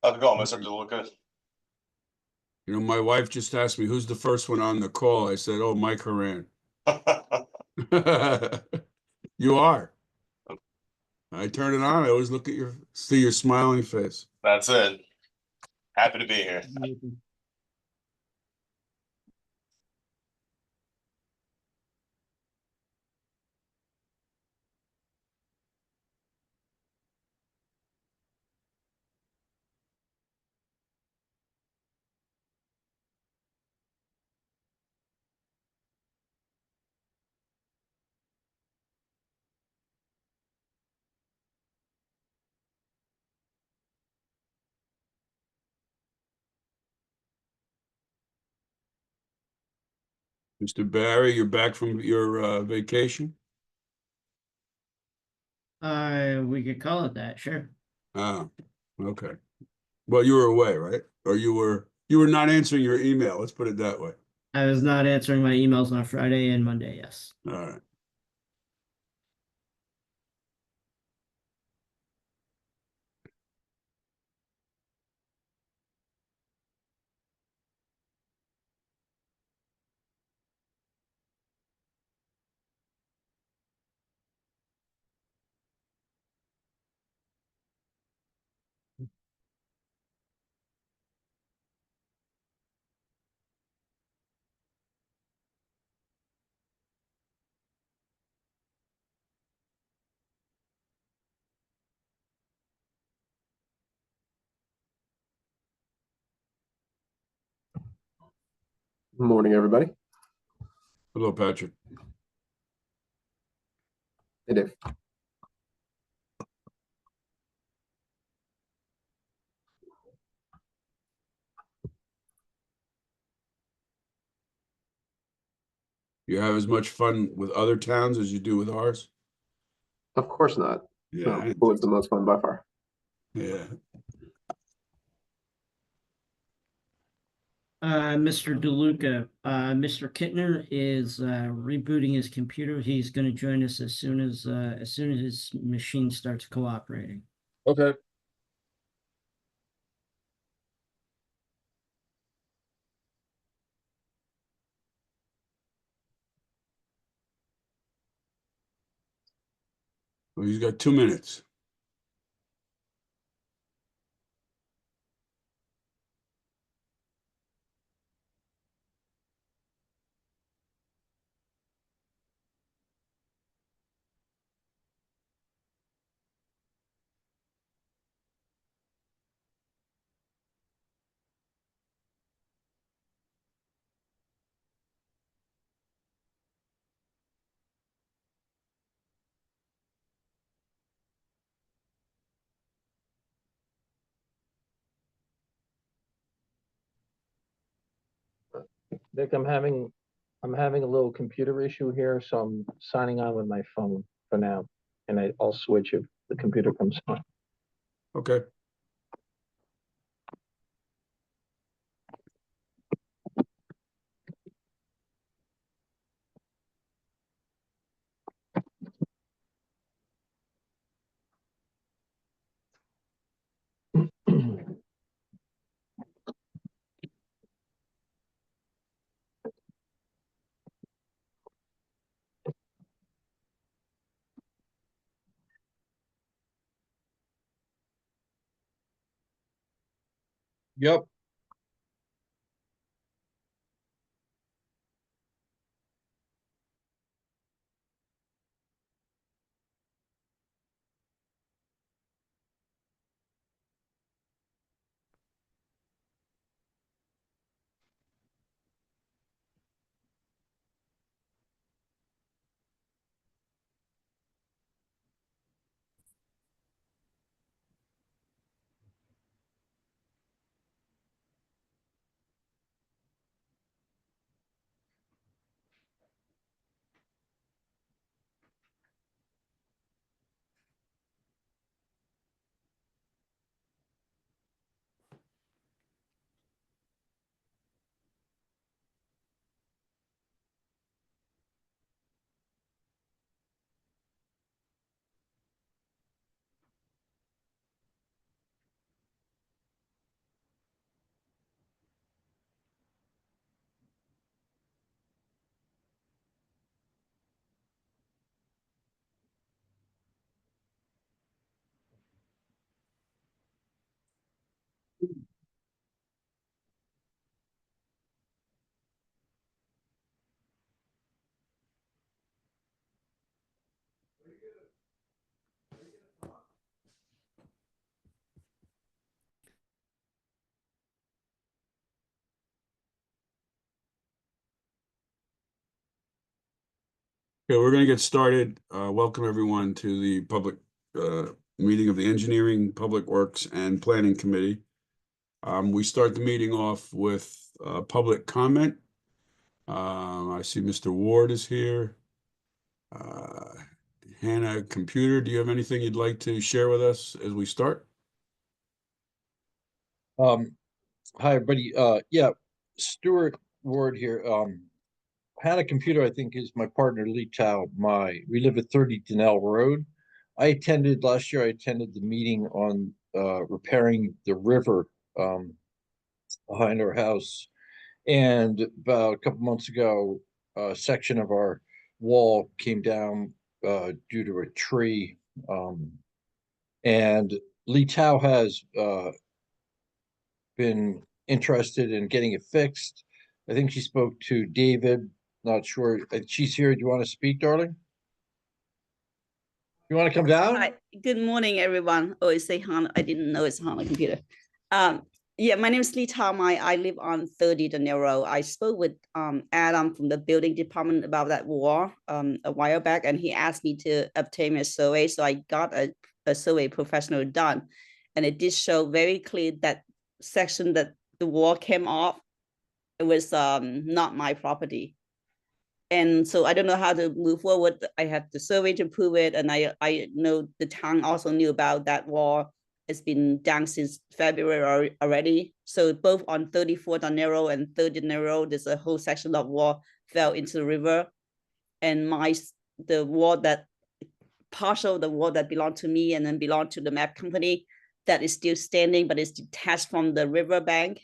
How's it going, Mr. DeLuca? You know, my wife just asked me who's the first one on the call. I said, "Oh, Mike Haran." You are. I turn it on. I always look at see your smiling face. That's it. Happy to be here. Mr. Barry, you're back from your vacation? We could call it that, sure. Ah, okay. Well, you were away, right? Or you were not answering your email. Let's put it that way. I was not answering my emails on Friday and Monday, yes. All right. Morning, everybody. Hello, Patrick. Hey, Dave. You have as much fun with other towns as you do with ours? Of course not. Yeah. No, Maplewood's the most fun by far. Yeah. Mr. DeLuca, Mr. Kittner is rebooting his computer. He's going to join us as soon as his machine starts cooperating. Okay. Well, he's got 2 minutes. Dick, I'm having a little computer issue here, so I'm signing on with my phone for now, and I'll switch if the computer comes on. Okay. Yep. Okay, we're going to get started. Welcome everyone to the public meeting of the Engineering, Public Works, and Planning Committee. We start the meeting off with public comment. I see Mr. Ward is here. Hannah Computer, do you have anything you'd like to share with us as we start? Hi, everybody. Yeah, Stuart Ward here. Hannah Computer, I think, is my partner, Lee Tao. We live at 30 Denell Road. Last year, I attended the meeting on repairing the river behind our house. And about a couple months ago, a section of our wall came down due to a tree. And Lee Tao has been interested in getting it fixed. I think she spoke to David, not sure. She's here. Do you want to speak, darling? You want to come down? Hi, good morning, everyone. Oh, it's say Hana. I didn't know it's Hana Computer. Yeah, my name is Lee Tom. I live on 30 Daniel Road. I spoke with Adam from the building department about that wall a while back, and he asked me to obtain a survey. So I got a survey professional done, and it did show very clear that section that the wall came off, it was not my property. And so I don't know how to move forward. I have the survey to prove it. And I know the town also knew about that wall. It's been down since February already. So both on 34 Danero and 30 Danero, there's a whole section of wall fell into the river. And the wall that, partial of the wall that belonged to me and then belonged to the map company, that is still standing, but it's detached from the river bank.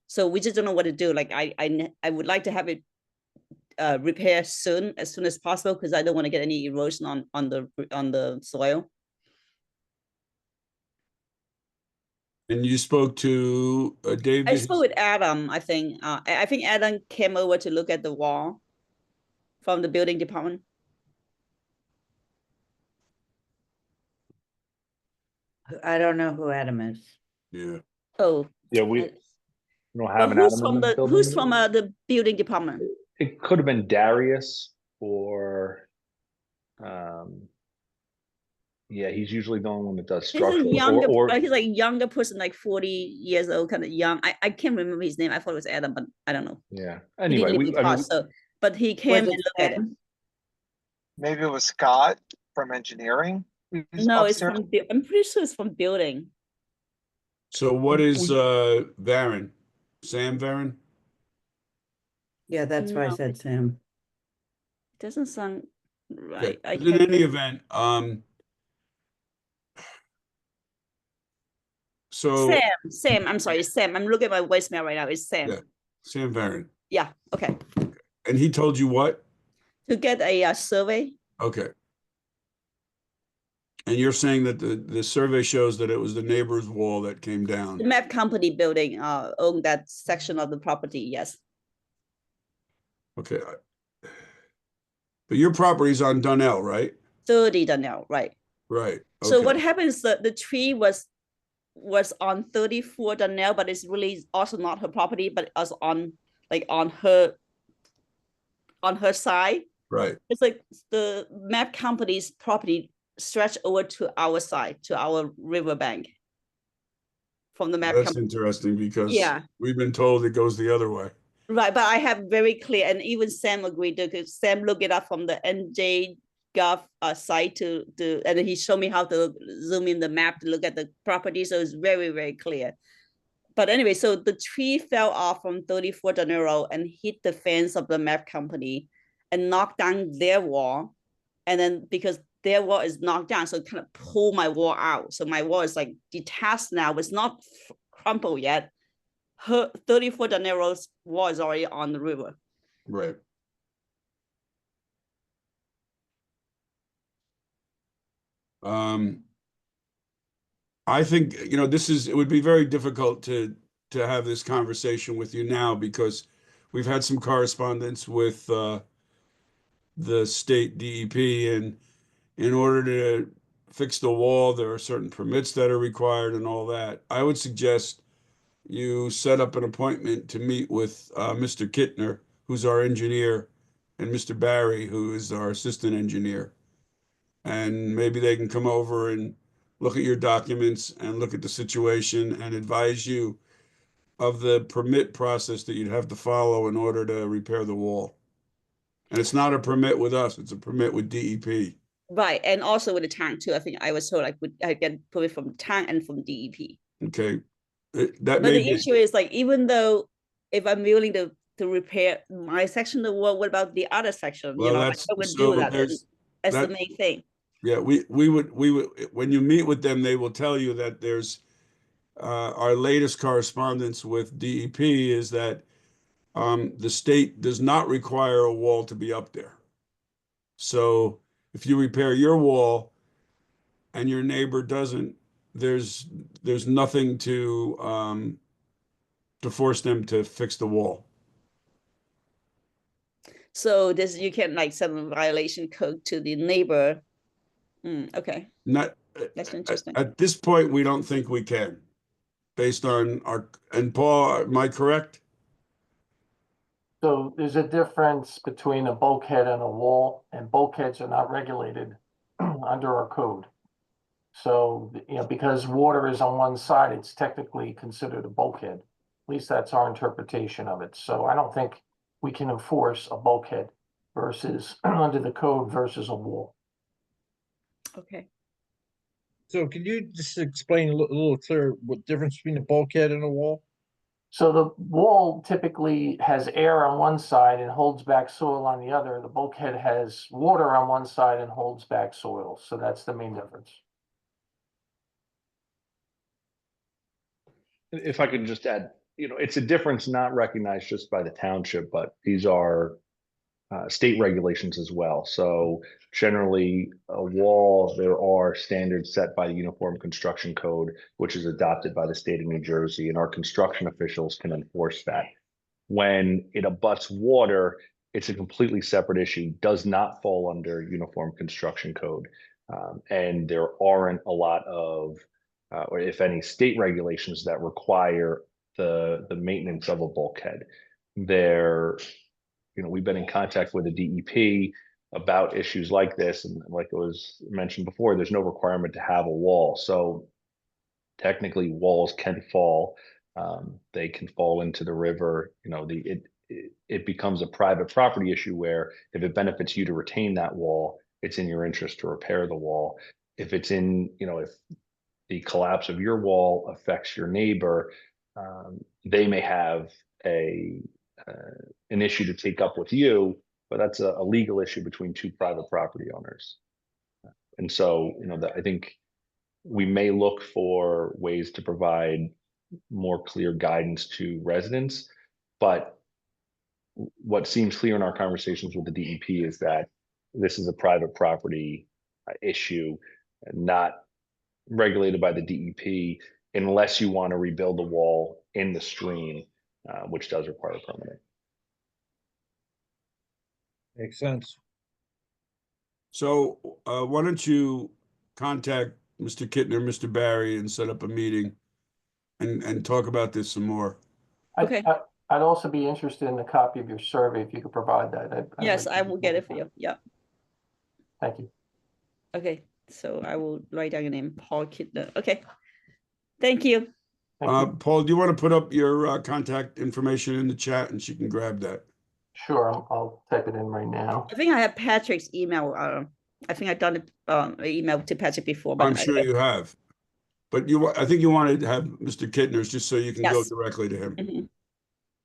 So we just don't know what to do. Like I would like to have it repair as soon as possible, because I don't want to get any erosion on the soil. And you spoke to David? I spoke with Adam. I think Adam came over to look at the wall from the building department. I don't know who Adam is. Yeah. Oh, Yeah, we don't have an who's Adam from in the the building. who's from the building department? It could have been Darius or, yeah, he's usually the only one that does He's a structural. younger, Or he's like younger person, like 40 years old, kind of young. I can't remember his name. I thought it was Adam, but I don't know. yeah. He Anyway, didn't even talk, so, but he came Was and it looked at it. Sam? Maybe it was Scott from engineering. who's No, it's upstairs. from, I'm pretty sure it's from building. So what is Varon? Sam Varon? Yeah, that's why I No. said Sam. Doesn't sound right. Okay. In any event, so Sam, I'm sorry, Sam. I'm looking at my voicemail right now. It's Sam. yeah, Sam Varon. Yeah, okay. And he told you what? To get a survey. Okay. And you're saying that the survey shows that it was the neighbor's wall that came down. The map company building owned that section of the property, yes. Okay. But your property's on Donnell, right? 30 Daniel, right? Right. So okay. what happens, the tree was on 34 Daniel, but it's really also not her property, but it's on her side. Right. It's like the map company's property stretched over to our side, to our riverbank from the map That's company. interesting because Yeah. we've been told it goes the other way. Right, but I have very clear, and even Sam agreed to, because Sam looked it up from the NJ.gov site and he showed me how to zoom in the map to look at the property, so it's very, very clear. But anyway, so the tree fell off from 34 Janeiro and hit the fence of the map company and knocked down their wall. And then because their wall is knocked down, so it kind of pulled my wall out. So my wall is like detached now. It's not crumpled yet. Her 34 Janeiro's wall is already on the river. Right. I think, it would be very difficult to have this conversation with you now because we've had some correspondence with the state DEP, and in order to fix the wall, there are certain permits that are required and all that. I would suggest you set up an appointment to meet with Mr. Kittner, who's our engineer, and Mr. Barry, who is our assistant engineer. And maybe they can come over and look at your documents and look at the situation and advise you of the permit process that you'd have to follow in order to repair the wall. And it's not a permit with us, it's a permit with DEP. Right, and also with the town too. I think I was told like I get permit from town and from DEP. Okay. That But may the be, issue is like, even though if I'm willing to repair my section of the wall, what about the other section? well, I that's, would so do that. there's, That's the that, main thing. yeah, we would, when you meet with them, they will tell you that there's, our latest correspondence with DEP is that the state does not require a wall to be up there. So if you repair your wall and your neighbor doesn't, there's nothing to force them to fix the wall. So this, you can like send a violation code to the neighbor. Okay, Not that's interesting. at this point, we don't think we can, based on and Paul, am I correct? So there's a difference between a bulkhead and a wall, and bulkheads are not regulated under our code. So, because water is on one side, it's technically considered a bulkhead. At least that's our interpretation of it. So I don't think we can enforce a bulkhead versus under the code versus a wall. Okay. So can you just explain a little clearer what difference between a bulkhead and a wall? So the wall typically has air on one side and holds back soil on the other. The bulkhead has water on one side and holds back soil. So that's the main difference. If I could just add, it's a difference not recognized just by the township, but these are state regulations as well. So generally, a wall, there are standards set by the Uniform Construction Code, which is adopted by the state of New Jersey, and our construction officials can enforce that. When it abuts water, it's a completely separate issue, does not fall under Uniform Construction Code. And there aren't a lot of, or if any, state regulations that require the maintenance of a bulkhead. We've been in contact with the DEP about issues like this, and like it was mentioned before, there's no requirement to have a wall. So technically, walls can fall. They can fall into the river. It becomes a private property issue where if it benefits you to retain that wall, it's in your interest to repair the wall. If it's if the collapse of your wall affects your neighbor, they may have an issue to take up with you, but that's a legal issue between two private property owners. And so, I think we may look for ways to provide more clear guidance to residents, but what seems clear in our conversations with the DEP is that this is a private property issue, not regulated by the DEP, unless you want to rebuild the wall in the stream, which does require permitting. Makes sense. So why don't you contact Mr. Kittner, Mr. Barry, and set up a meeting and talk about this some more. Okay. I'd also be interested in a copy of your survey if you could provide that. Yes, I will get it for you. Yeah. Thank you. Okay. So I will write down your name, Paul Kittner. Okay. Thank you. Thank you. Paul, do you want to put up your contact information in the chat and she can grab that? Sure, I'll type it in right now. I think I have Patrick's email. I think I've done an email to Patrick before, but I'm sure you have. But I think you want to have Mr. Kittner's just so you can go Yes. directly to him. Mhm.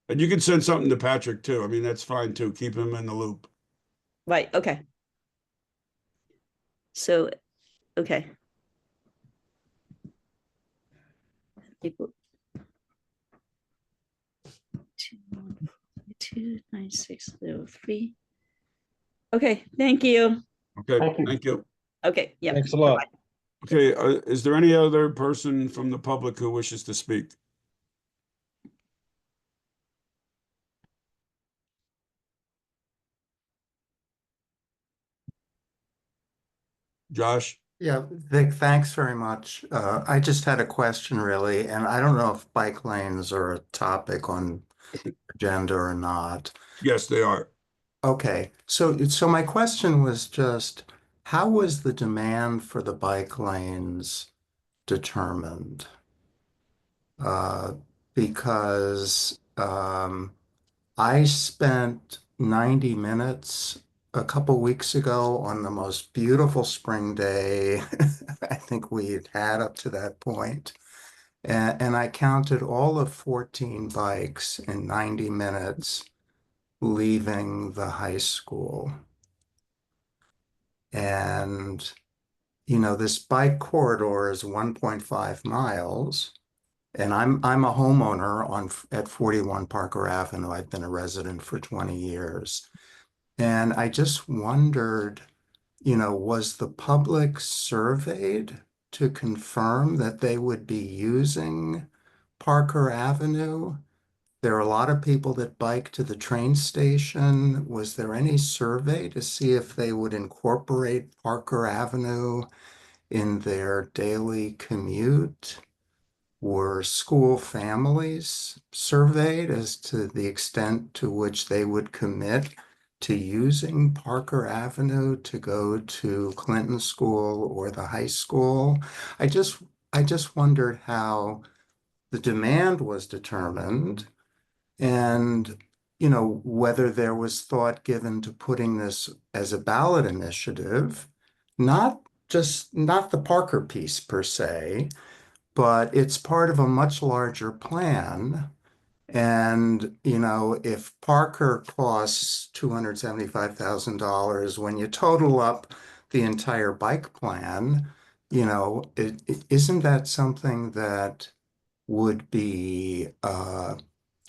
And you can send something to Patrick too. I mean, that's fine too. Keep him in the loop. Right. Okay. So, okay. People. 29603. Okay. Thank you. Okay, Thank you. thank you. Okay. Yeah. Thanks a lot. Bye-bye. Okay, is there any other person from the public who wishes to speak? Josh? Yeah, Vic, thanks very much. I just had a question really, and I don't know if bike lanes are a topic on agenda or not. Yes, they are. Okay, so my question was just, how was the demand for the bike lanes determined? Uh, because I spent 90 minutes a couple weeks ago on the most beautiful spring day I think we had had up to that point. And I counted all of 14 bikes in 90 minutes leaving the high school. And, this bike corridor is 1.5 miles. And I'm a homeowner at 41 Parker Avenue. I've been a resident for 20 years. And I just wondered, was the public surveyed to confirm that they would be using Parker Avenue? There are a lot of people that bike to the train station. Was there any survey to see if they would incorporate Parker Avenue in their daily commute? Were school families surveyed as to the extent to which they would commit to using Parker Avenue to go to Clinton School or the high school? I just I just wondered how the demand was determined and whether there was thought given to putting this as a ballot initiative, not the Parker piece per se, but it's part of a much larger plan. And, if Parker costs $275,000, when you total up the entire bike plan, isn't that something that would be,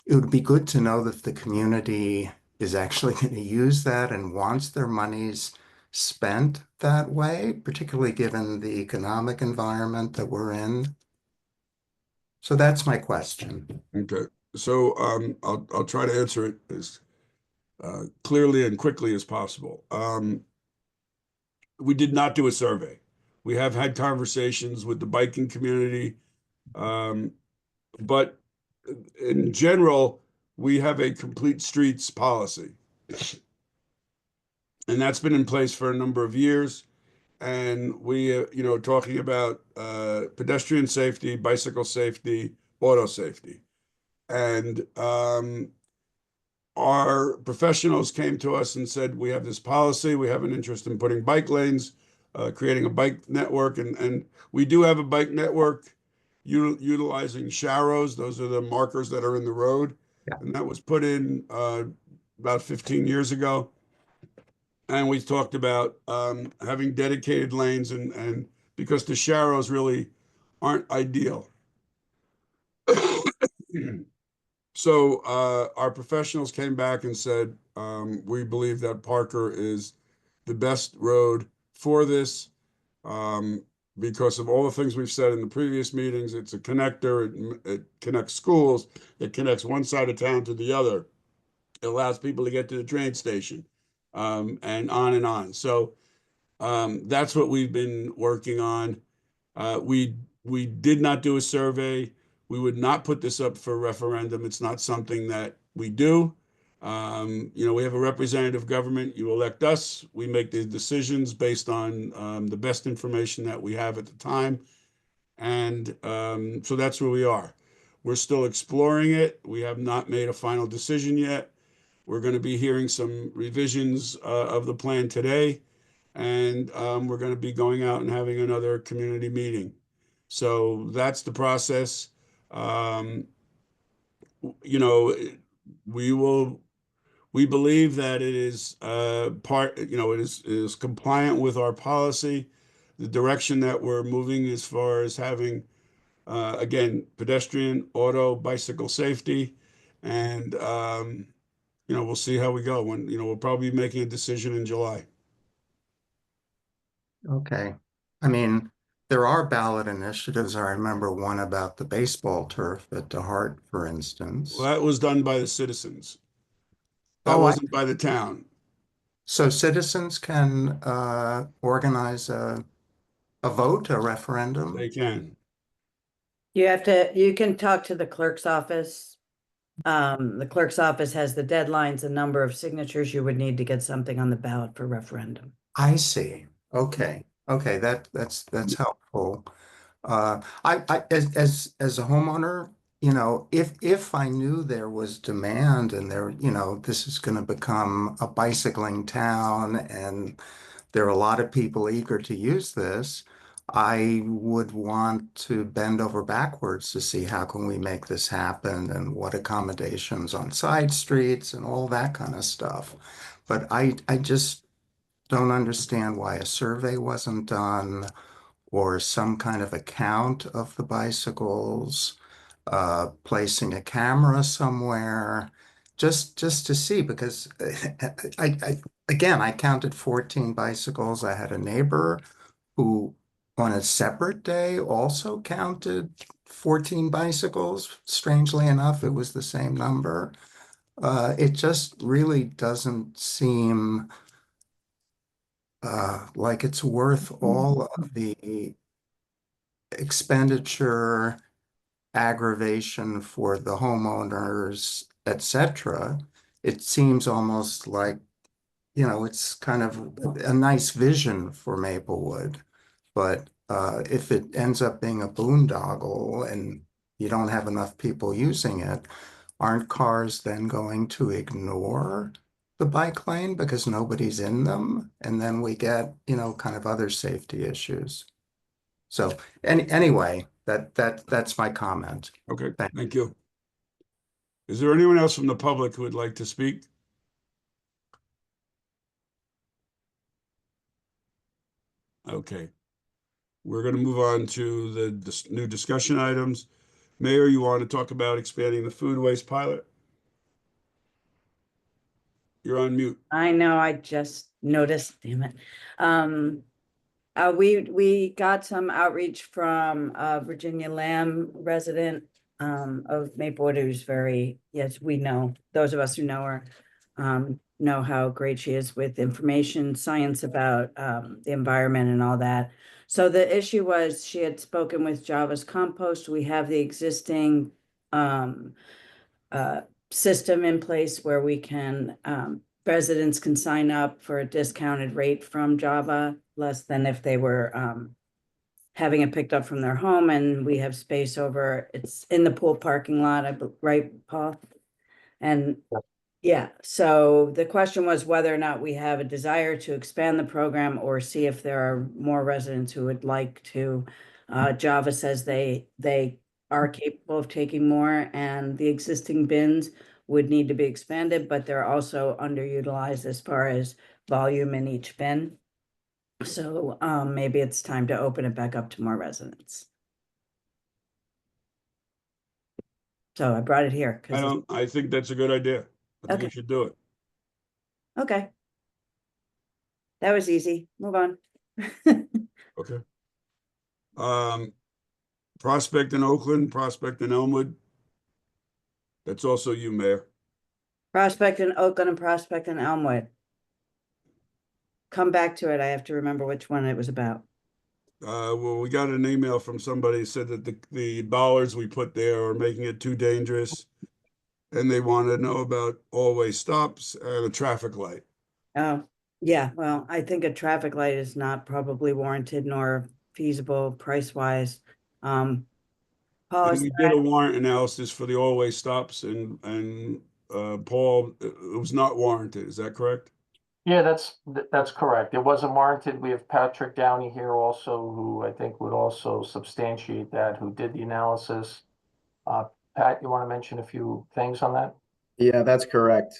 it would be good to know that the community is actually going to use that and wants their monies spent that way, particularly given the economic environment that we're in. So that's my question. Okay, so I'll try to answer it as clearly and quickly as possible. We did not do a survey. We have had conversations with the biking community, but in general, we have a complete streets policy. And that's been in place for a number of years. And we, talking about pedestrian safety, bicycle safety, auto safety. And our professionals came to us and said, we have this policy, we have an interest in putting bike lanes, creating a bike network. And we do have a bike network utilizing sharrows. Those are the markers that are in the road. Yeah. And that was put in about 15 years ago. And we talked about having dedicated lanes and because the sharrows really aren't ideal. So our professionals came back and said, we believe that Parker is the best road for this because of all the things we've said in the previous meetings. It's a connector. It connects schools. It connects one side of town to the other. It allows people to get to the train station and on and on. So that's what we've been working on. We did not do a survey. We would not put this up for referendum. It's not something that we do. We have a representative government. You elect us. We make the decisions based on the best information that we have at the time. And so that's where we are. We're still exploring it. We have not made a final decision yet. We're going to be hearing some revisions of the plan today. And we're going to be going out and having another community meeting. So that's the process. We believe that it is it is compliant with our policy, the direction that we're moving as far as having, again, pedestrian, auto, bicycle safety. And, we'll see how we go when, we'll probably be making a decision in July. Okay. I mean, there are ballot initiatives. I remember one about the baseball turf at DeHart, for instance. Well, that was done by the citizens. That Oh, wasn't by the town. so citizens can organize a vote, a referendum? They can. You can talk to the clerk's office. The clerk's office has the deadlines, the number of signatures you would need to get something on the ballot for referendum. I see. Okay. Okay, that's helpful. As a homeowner, you know, if I knew there was demand and there, you know, this is going to become a bicycling town and there are a lot of people eager to use this, I would want to bend over backwards to see how can we make this happen and what accommodations on side streets and all that kind of stuff. But I just don't understand why a survey wasn't done or some kind of a count of the bicycles, placing a camera somewhere, just to see, because again, I counted 14 bicycles. I had a neighbor who on a separate day also counted 14 bicycles. Strangely enough, it was the same number. It just really doesn't seem like it's worth all of the expenditure, aggravation for the homeowners, etc. It seems almost like, you know, it's kind of a nice vision for Maplewood, but if it ends up being a boondoggle and you don't have enough people using it, aren't cars then going to ignore the bike lane because nobody's in them? And then we get, you know, kind of other safety issues. So anyway, that's my comment. Okay, thank you. Is there anyone else from the public who would like to speak? Okay. We're going to move on to the new discussion items. Mayor, you want to talk about expanding the food waste pilot? You're on mute. I know, I just noticed, damn it. We got some outreach from Virginia Lamb, resident of Maplewood, who's very, yes, we know, those of us who know her, know how great she is with information, science about the environment and all that. So the issue was she had spoken with Java's Compost. We have the existing system in place where we can residents can sign up for a discounted rate from Java, less than if they were having it picked up from their home, and we have space over, it's in the pool parking lot, right, Paul? And yeah, so the question was whether or not we have a desire to expand the program or see if there are more residents who would like to. Java says they are capable of taking more, and the existing bins would need to be expanded, but they're also underutilized as far as volume in each bin. So maybe it's time to open it back up to more residents. So I brought it here because I think that's a good idea. I think we Okay. should do it. okay. That was easy. Move on. Okay. Prospect in Oakland, Prospect in Elmwood. That's also you, Mayor. Prospect in Oakland and Prospect in Elmwood. Come back to it. I have to remember which one it was about. Well, we got an email from somebody who said that the bollards we put there are making it too dangerous. And they want to know about always stops and a traffic light. Oh, yeah. Well, I think a traffic light is not probably warranted nor feasible price-wise. Paul, And is we that- did a warrant analysis for the always stops and Paul, it was not warranted. Is that correct? Yeah, that's correct. It wasn't warranted. We have Patrick Downey here also, who I think would also substantiate that, who did the analysis. Pat, you want to mention a few things on that? Yeah, that's correct.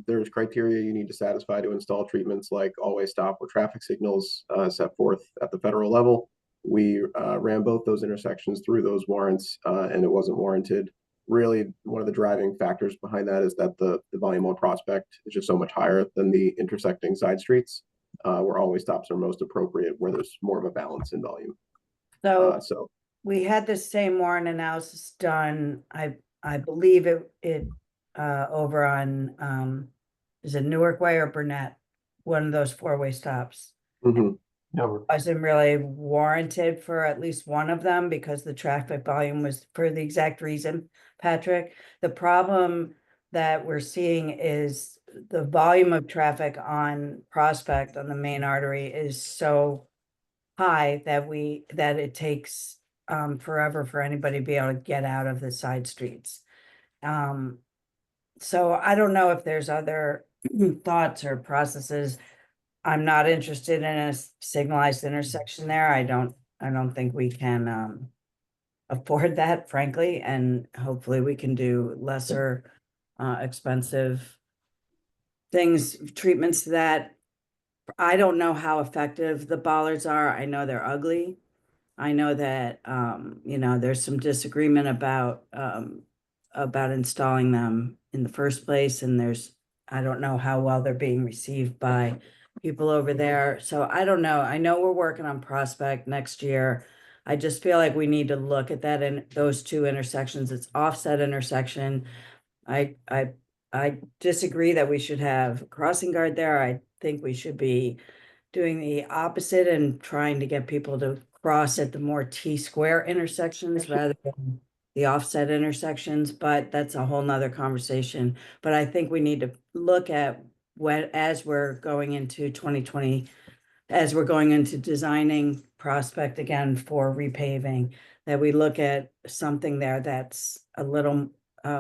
There's criteria you need to satisfy to install treatments like always stop or traffic signals set forth at the federal level. We ran both those intersections through those warrants and it wasn't warranted. Really, one of the driving factors behind that is that the volume on Prospect is just so much higher than the intersecting side streets, where always stops are most appropriate, where there's more of a balance in volume. So So we had the same warrant analysis done, I believe it over on, is it Newark Way or Burnett? One of those four-way stops. mhm. No, Wasn't really warranted for at least one of them because the traffic volume was for the exact reason, Patrick. The problem that we're seeing is the volume of traffic on Prospect on the main artery is so high that it takes forever for anybody to be able to get out of the side streets. So I don't know if there's other thoughts or processes. I'm not interested in a signalized intersection there. I don't think we can afford that, frankly, and hopefully we can do lesser expensive things, treatments that I don't know how effective the bollards are. I know they're ugly. I know that you know, there's some disagreement about installing them in the first place, and I don't know how well they're being received by people over there. So I don't know. I know we're working on Prospect next year. I just feel like we need to look at that in those two intersections. It's offset intersection. I disagree that we should have a crossing guard there. I think we should be doing the opposite and trying to get people to cross at the more T-square intersections rather than the offset intersections, but that's a whole nother conversation. But I think we need to look at as we're going into 2020, as we're going into designing Prospect again for repaving, that we look at something there that's a little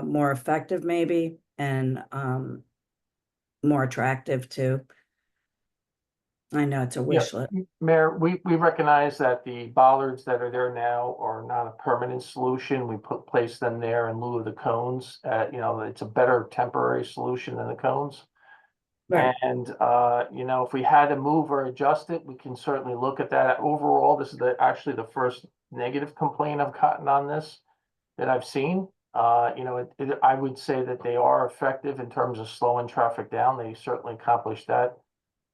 more effective maybe, and more attractive too. I know it's a wish list. Mayor, we recognize that the bollards that are there now are not a permanent solution. We place them there in lieu of the cones. You know, it's a better temporary solution than the cones. Right. And you know, if we had to move or adjust it, we can certainly look at that. Overall, this is actually the first negative complaint I've gotten on this that I've seen. You know, I would say that they are effective in terms of slowing traffic down. They certainly accomplished that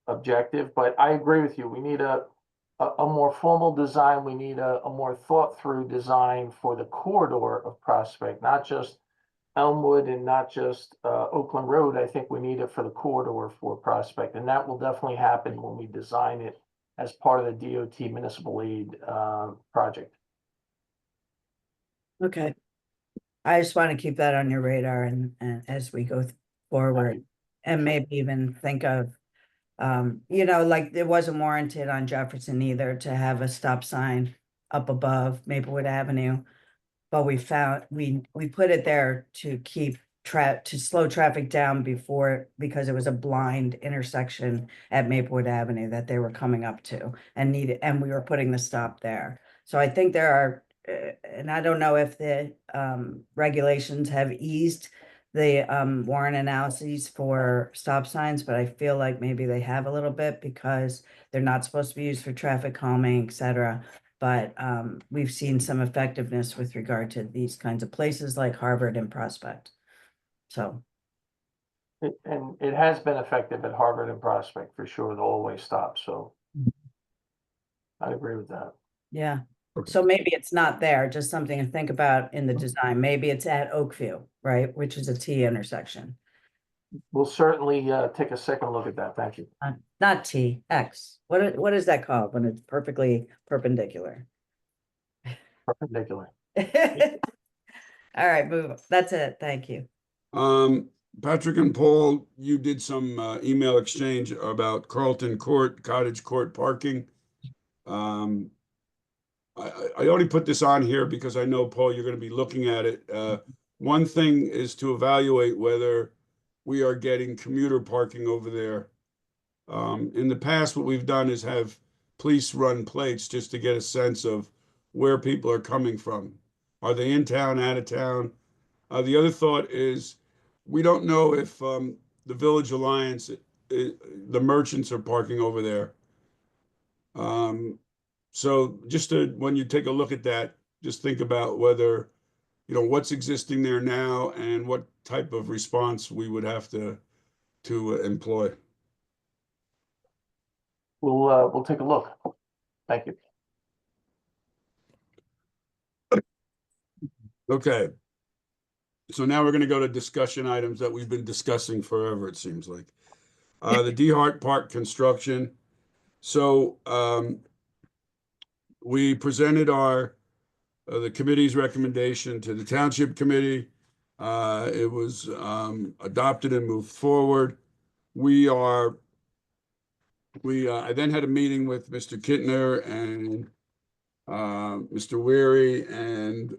objective, but I agree with you. We need a more formal design. We need a more thought through design for the corridor of Prospect, not just Elmwood and not just Oakland Road. I think we need it for the corridor for Prospect, and that will definitely happen when we design it as part of the DOT municipal aid project. Okay. I just want to keep that on your radar and as we go forward, and maybe even think of, you know, like it wasn't warranted on Jefferson either to have a stop sign up above Maplewood Avenue. But we found, we put it there to keep to slow traffic down because it was a blind intersection at Maplewood Avenue that they were coming up to and we were putting the stop there. So I think there are, and I don't know if the regulations have eased the warrant analyses for stop signs, but I feel like maybe they have a little bit because they're not supposed to be used for traffic calming, et cetera. But we've seen some effectiveness with regard to these kinds of places like Harvard and Prospect. So. And it has been effective at Harvard and Prospect for sure, the all-way stop. So I agree with that. Yeah. Okay. So maybe it's not there, just something to think about in the design. Maybe it's at Oakview, right? Which is a T intersection. We'll certainly take a second look at that. Thank you. Not T, X. What is that called when it's perfectly perpendicular? Perpendicular. All right, move on. That's it. Thank you. Patrick and Paul, you did some email exchange about Carlton Court, Cottage Court parking. I only put this on here because I know, Paul, you're going to be looking at it. One thing is to evaluate whether we are getting commuter parking over there. In the past, what we've done is have police run plates just to get a sense of where people are coming from. Are they in town, out of town? The other thought is we don't know if the Village Alliance, the merchants are parking over there. So just when you take a look at that, just think about whether, you know, what's existing there now and what type of response we would have to employ. We'll take a look. Thank you. Okay. So now we're going to go to discussion items that we've been discussing forever, it seems like. The D Hart Park construction. So we presented the committee's recommendation to the township committee. It was adopted and moved forward. I then had a meeting with Mr. Kittner and Mr. Weary and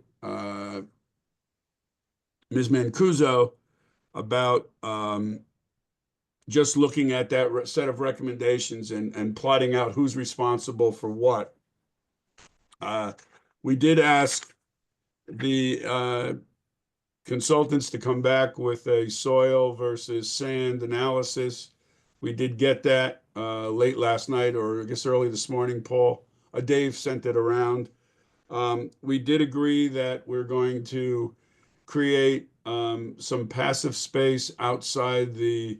Ms. Mancuso about just looking at that set of recommendations and plotting out who's responsible for what. We did ask the consultants to come back with a soil versus sand analysis. We did get that late last night, or I guess early this morning, Paul. Dave sent it around. We did agree that we're going to create some passive space outside the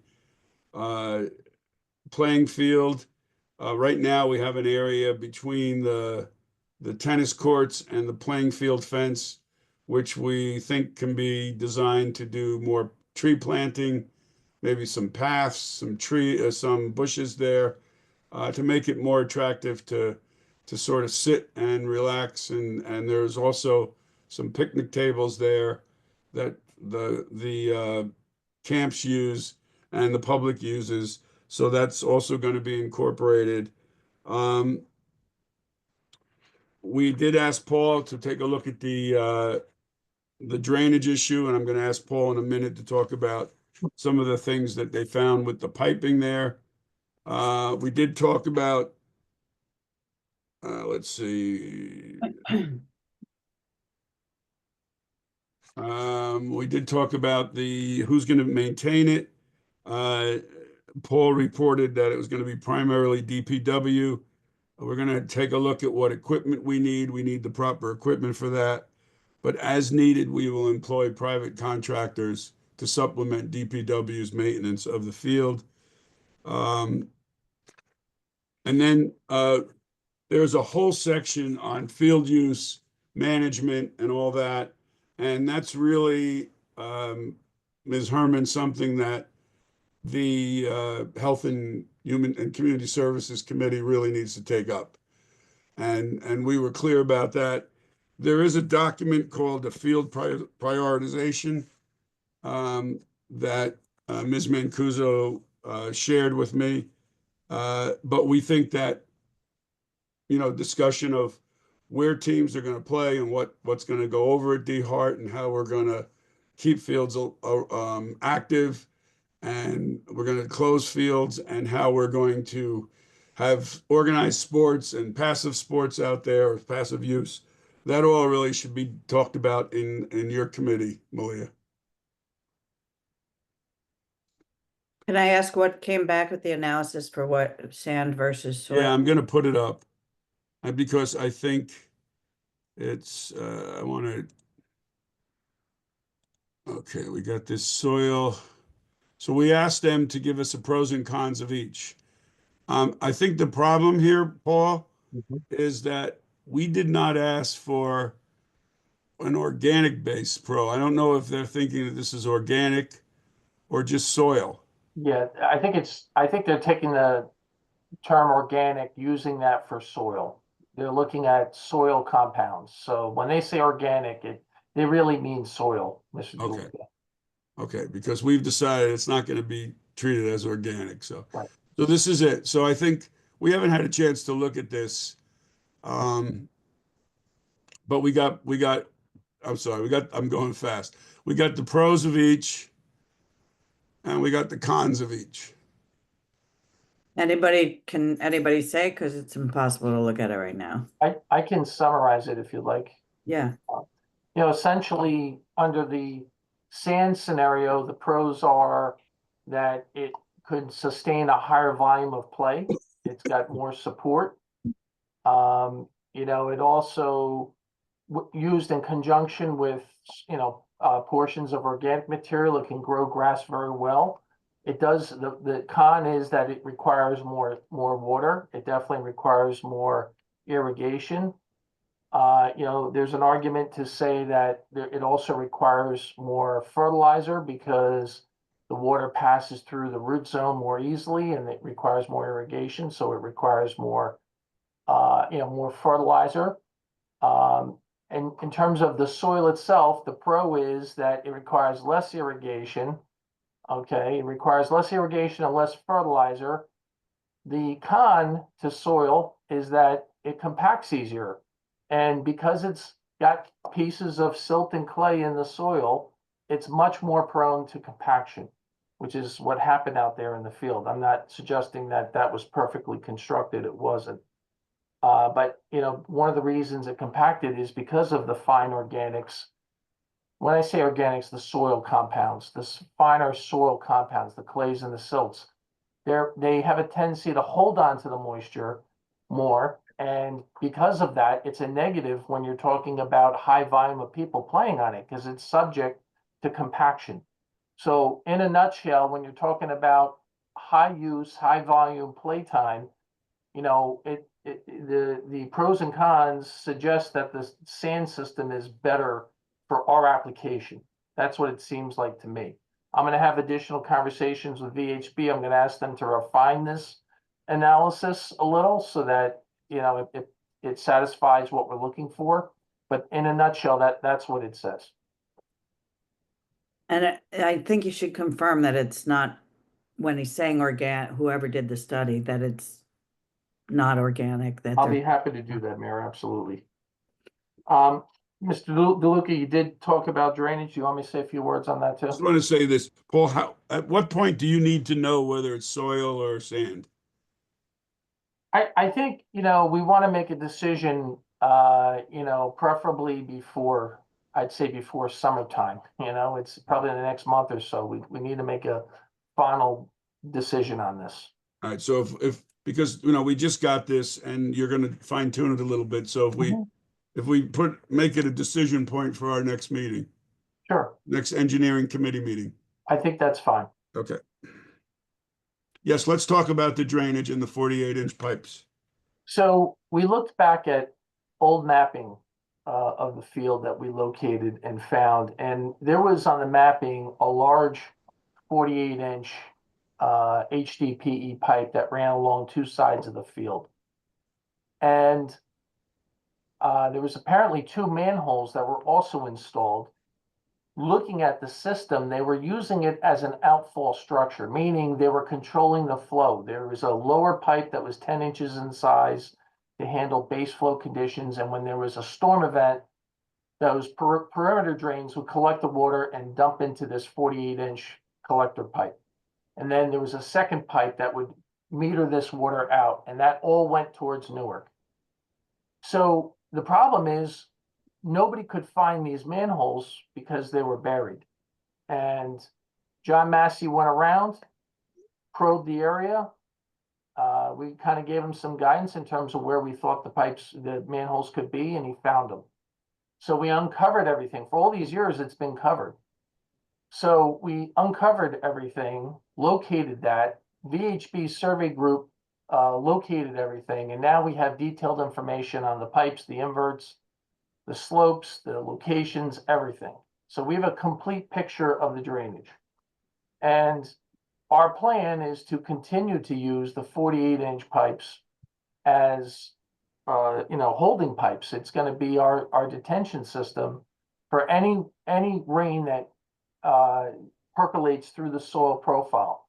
playing field. Right now, we have an area between the tennis courts and the playing field fence, which we think can be designed to do more tree planting, maybe some paths, some bushes there, to make it more attractive to sort of sit and relax. And there's also some picnic tables there that the camps use and the public uses. So that's also going to be incorporated. We did ask Paul to take a look at the drainage issue, and I'm going to ask Paul in a minute to talk about some of the things that they found with the piping there. We did talk about, let's see. We did talk about who's going to maintain it. Paul reported that it was going to be primarily DPW. We're going to take a look at what equipment we need. We need the proper equipment for that. But as needed, we will employ private contractors to supplement DPW's maintenance of the field. And then there's a whole section on field use management and all that. And that's really, Ms. Herman, something that the Health and Human and Community Services Committee really needs to take up. And we were clear about that. There is a document called the field prioritization that Ms. Mancuso shared with me. But we think that, discussion of where teams are going to play and what's going to go over at D Hart and how we're going to keep fields active, and we're going to close fields, and how we're going to have organized sports and passive sports out there, or passive use. That all really should be talked about in your committee, Malia. Can I ask what came back with the analysis for what sand versus soil? Yeah, I'm going to put it up because I think it's, I want to, okay, we got this soil. So we asked them to give us the pros and cons of each. I think the problem here, Paul, is that we did not ask for an organic based pro. I don't know if they're thinking that this is organic or just soil. Yeah, I think they're taking the term organic, using that for soil. They're looking at soil compounds. So when they say organic, they really mean soil, Mr. Okay. DeLuca. Okay, because we've decided it's not going to be treated as organic. So, Right. So this is it. So I think we haven't had a chance to look at this. But I'm going fast. We got the pros of each and we got the cons of each. Can anybody say, because it's impossible to look at it right now? I can summarize it if you like. Yeah, Essentially under the sand scenario, the pros are that it could sustain a higher volume of play. It's got more support. It also used in conjunction with, portions of organic material. It can grow grass very well. It does, the con is that it requires more water. It definitely requires more irrigation. There's an argument to say that it also requires more fertilizer because the water passes through the root zone more easily and it requires more irrigation, so it requires more, more fertilizer. And in terms of the soil itself, the pro is that it requires less irrigation. Okay, it requires less irrigation and less fertilizer. The con to soil is that it compacts easier. And because it's got pieces of silt and clay in the soil, it's much more prone to compaction, which is what happened out there in the field. I'm not suggesting that that was perfectly constructed. It wasn't. But one of the reasons it compacted is because of the fine organics. When I say organics, the soil compounds, the finer soil compounds, the clays and the silts, they have a tendency to hold on to the moisture more. And because of that, it's a negative when you're talking about high volume of people playing on it because it's subject to compaction. So in a nutshell, when you're talking about high use, high volume playtime, the pros and cons suggest that the sand system is better for our application. That's what it seems like to me. I'm going to have additional conversations with VHB. I'm going to ask them to refine this analysis a little so that, it satisfies what we're looking for. But in a nutshell, that's what it says. And I think you should confirm that it's not, when he's saying organic, whoever did the study, that it's not organic. That I'll be happy to do that, Mayor, absolutely. Mr. DeLuca, you did talk about drainage. Do you want me to say a few words on that too? I just want to say this, Paul, at what point do you need to know whether it's soil or sand? I think, we want to make a decision, preferably before, I'd say before summertime, it's probably in the next month or so. We need to make a final decision on this. All right, so because we just got this and you're going to fine tune it a little bit. So if we make it a decision point for our next meeting, Sure, next engineering committee meeting. I think that's fine. Okay. Yes, let's talk about the drainage and the 48-inch pipes. So we looked back at old mapping of the field that we located and found, and there was on the mapping a large 48-inch HDPE pipe that ran along two sides of the field. And there was apparently two manholes that were also installed. Looking at the system, they were using it as an outfall structure, meaning they were controlling the flow. There was a lower pipe that was 10 inches in size to handle base flow conditions. And when there was a storm event, those perimeter drains would collect the water and dump into this 48-inch collector pipe. And then there was a second pipe that would meter this water out, and that all went towards Newark. So the problem is, nobody could find these manholes because they were buried. And John Massey went around, probed the area. We kind of gave him some guidance in terms of where we thought the manholes could be, and he found them. So we uncovered everything. For all these years, it's been covered. So we uncovered everything, located that. VHB survey group located everything, and now we have detailed information on the pipes, the inverts, the slopes, the locations, everything. So we have a complete picture of the drainage. And our plan is to continue to use the 48-inch pipes as, holding pipes. It's going to be our detention system for any rain that percolates through the soil profile.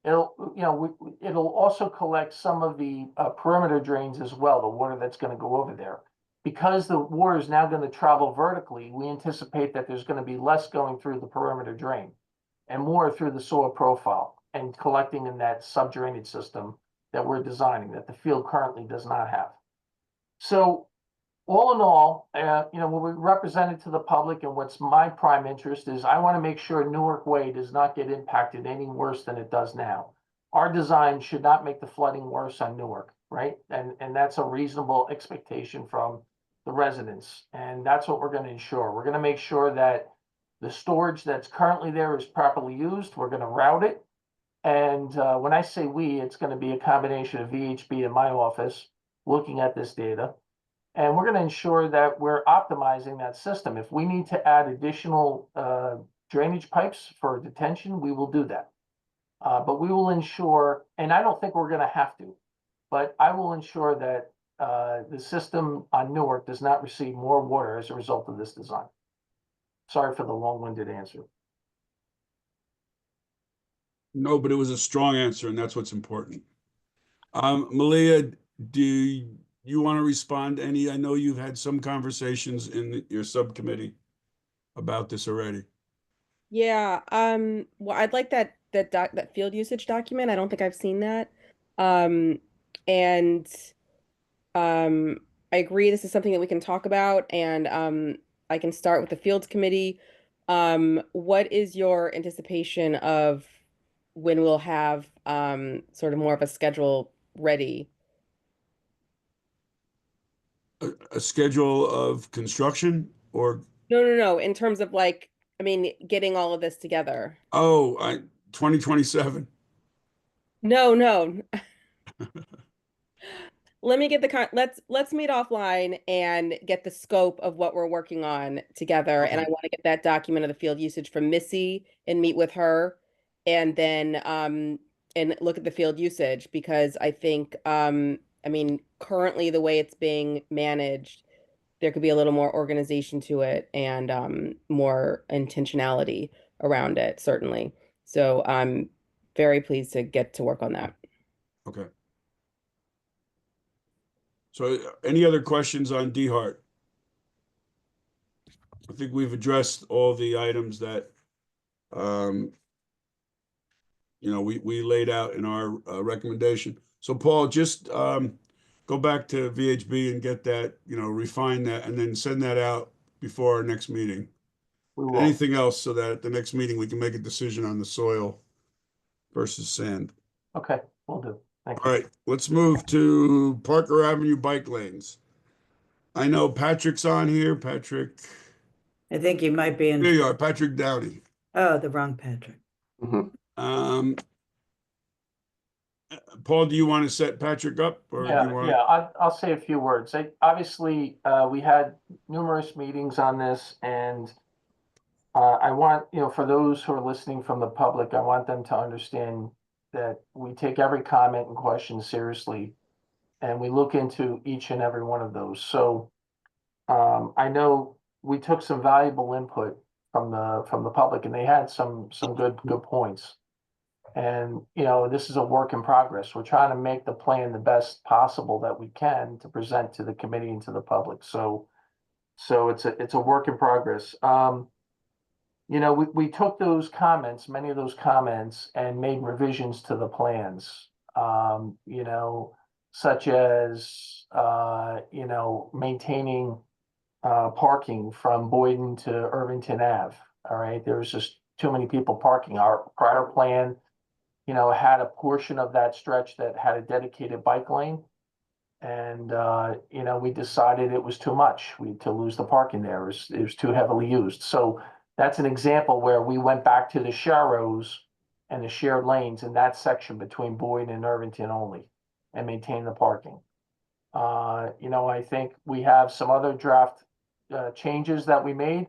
It'll also collect some of the perimeter drains as well, the water that's going to go over there. Because the water is now going to travel vertically, we anticipate that there's going to be less going through the perimeter drain and more through the soil profile and collecting in that sub-drainage system that we're designing that the field currently does not have. So all in all, what we represented to the public and what's my prime interest is I want to make sure Newark Way does not get impacted any worse than it does now. Our design should not make the flooding worse on Newark, right? And that's a reasonable expectation from the residents. And that's what we're going to ensure. We're going to make sure that the storage that's currently there is properly used. We're going to route it. And when I say we, it's going to be a combination of VHB and my office looking at this data. And we're gonna ensure that we're optimizing that system. If we need to add additional drainage pipes for detention, we will do that. But we will ensure, and I don't think we're gonna have to, but I will ensure that the system on Newark does not receive more water as a result of this design. Sorry for the long-winded answer. No, but it was a strong answer, and that's what's important. Malia, do you want to respond to any? I know you've had some conversations in your subcommittee about this already. Yeah, well, I'd like that field usage document. I don't think I've seen that. Um, and I agree this is something that we can talk about, and I can start with the fields committee. What is your anticipation of when we'll have sort of more of a schedule ready? A schedule of construction or No. In terms of like, I mean, getting all of this together. 2027. No. Let me get let's meet offline and get the scope of what we're working on together. And I Okay. want to get that document of the field usage from Missy and meet with her, and then and look at the field usage, because I think I mean, currently the way it's being managed, there could be a little more organization to it and more intentionality around it, certainly. So I'm very pleased to get to work on that. Okay. So any other questions on DeHart? I think we've addressed all the items that we laid out in our recommendation. So Paul, just go back to VHB and get that, refine that, and then send that out before our next meeting. We will. Anything else so that at the next meeting we can make a decision on the soil versus sand. Okay, we'll do. Thank All you. right, let's move to Parker Avenue bike lanes. I know Patrick's on here. Patrick, I think you might be there in, you are, Patrick Downey. oh, the wrong Patrick. Paul, do you want to set Patrick up, or do you want? Yeah, I'll say a few words. Obviously, we had numerous meetings on this, and I want, for those who are listening from the public, I want them to understand that we take every comment and question seriously, and we look into each and every one of those. So I know we took some valuable input from the public, and they had some good points. And, this is a work in progress. We're trying to make the plan the best possible that we can to present to the committee and to the public. So it's a work in progress. We took those comments, many of those comments, and made revisions to the plans. Such as maintaining parking from Boyden to Irvington Ave. All right, there was just too many people parking. Our prior plan had a portion of that stretch that had a dedicated bike lane. And, we decided it was too much to lose the parking there. It was too heavily used. So that's an example where we went back to the sharrows and the shared lanes in that section between Boyd and Irvington only and maintain the parking. I think we have some other draft changes that we made.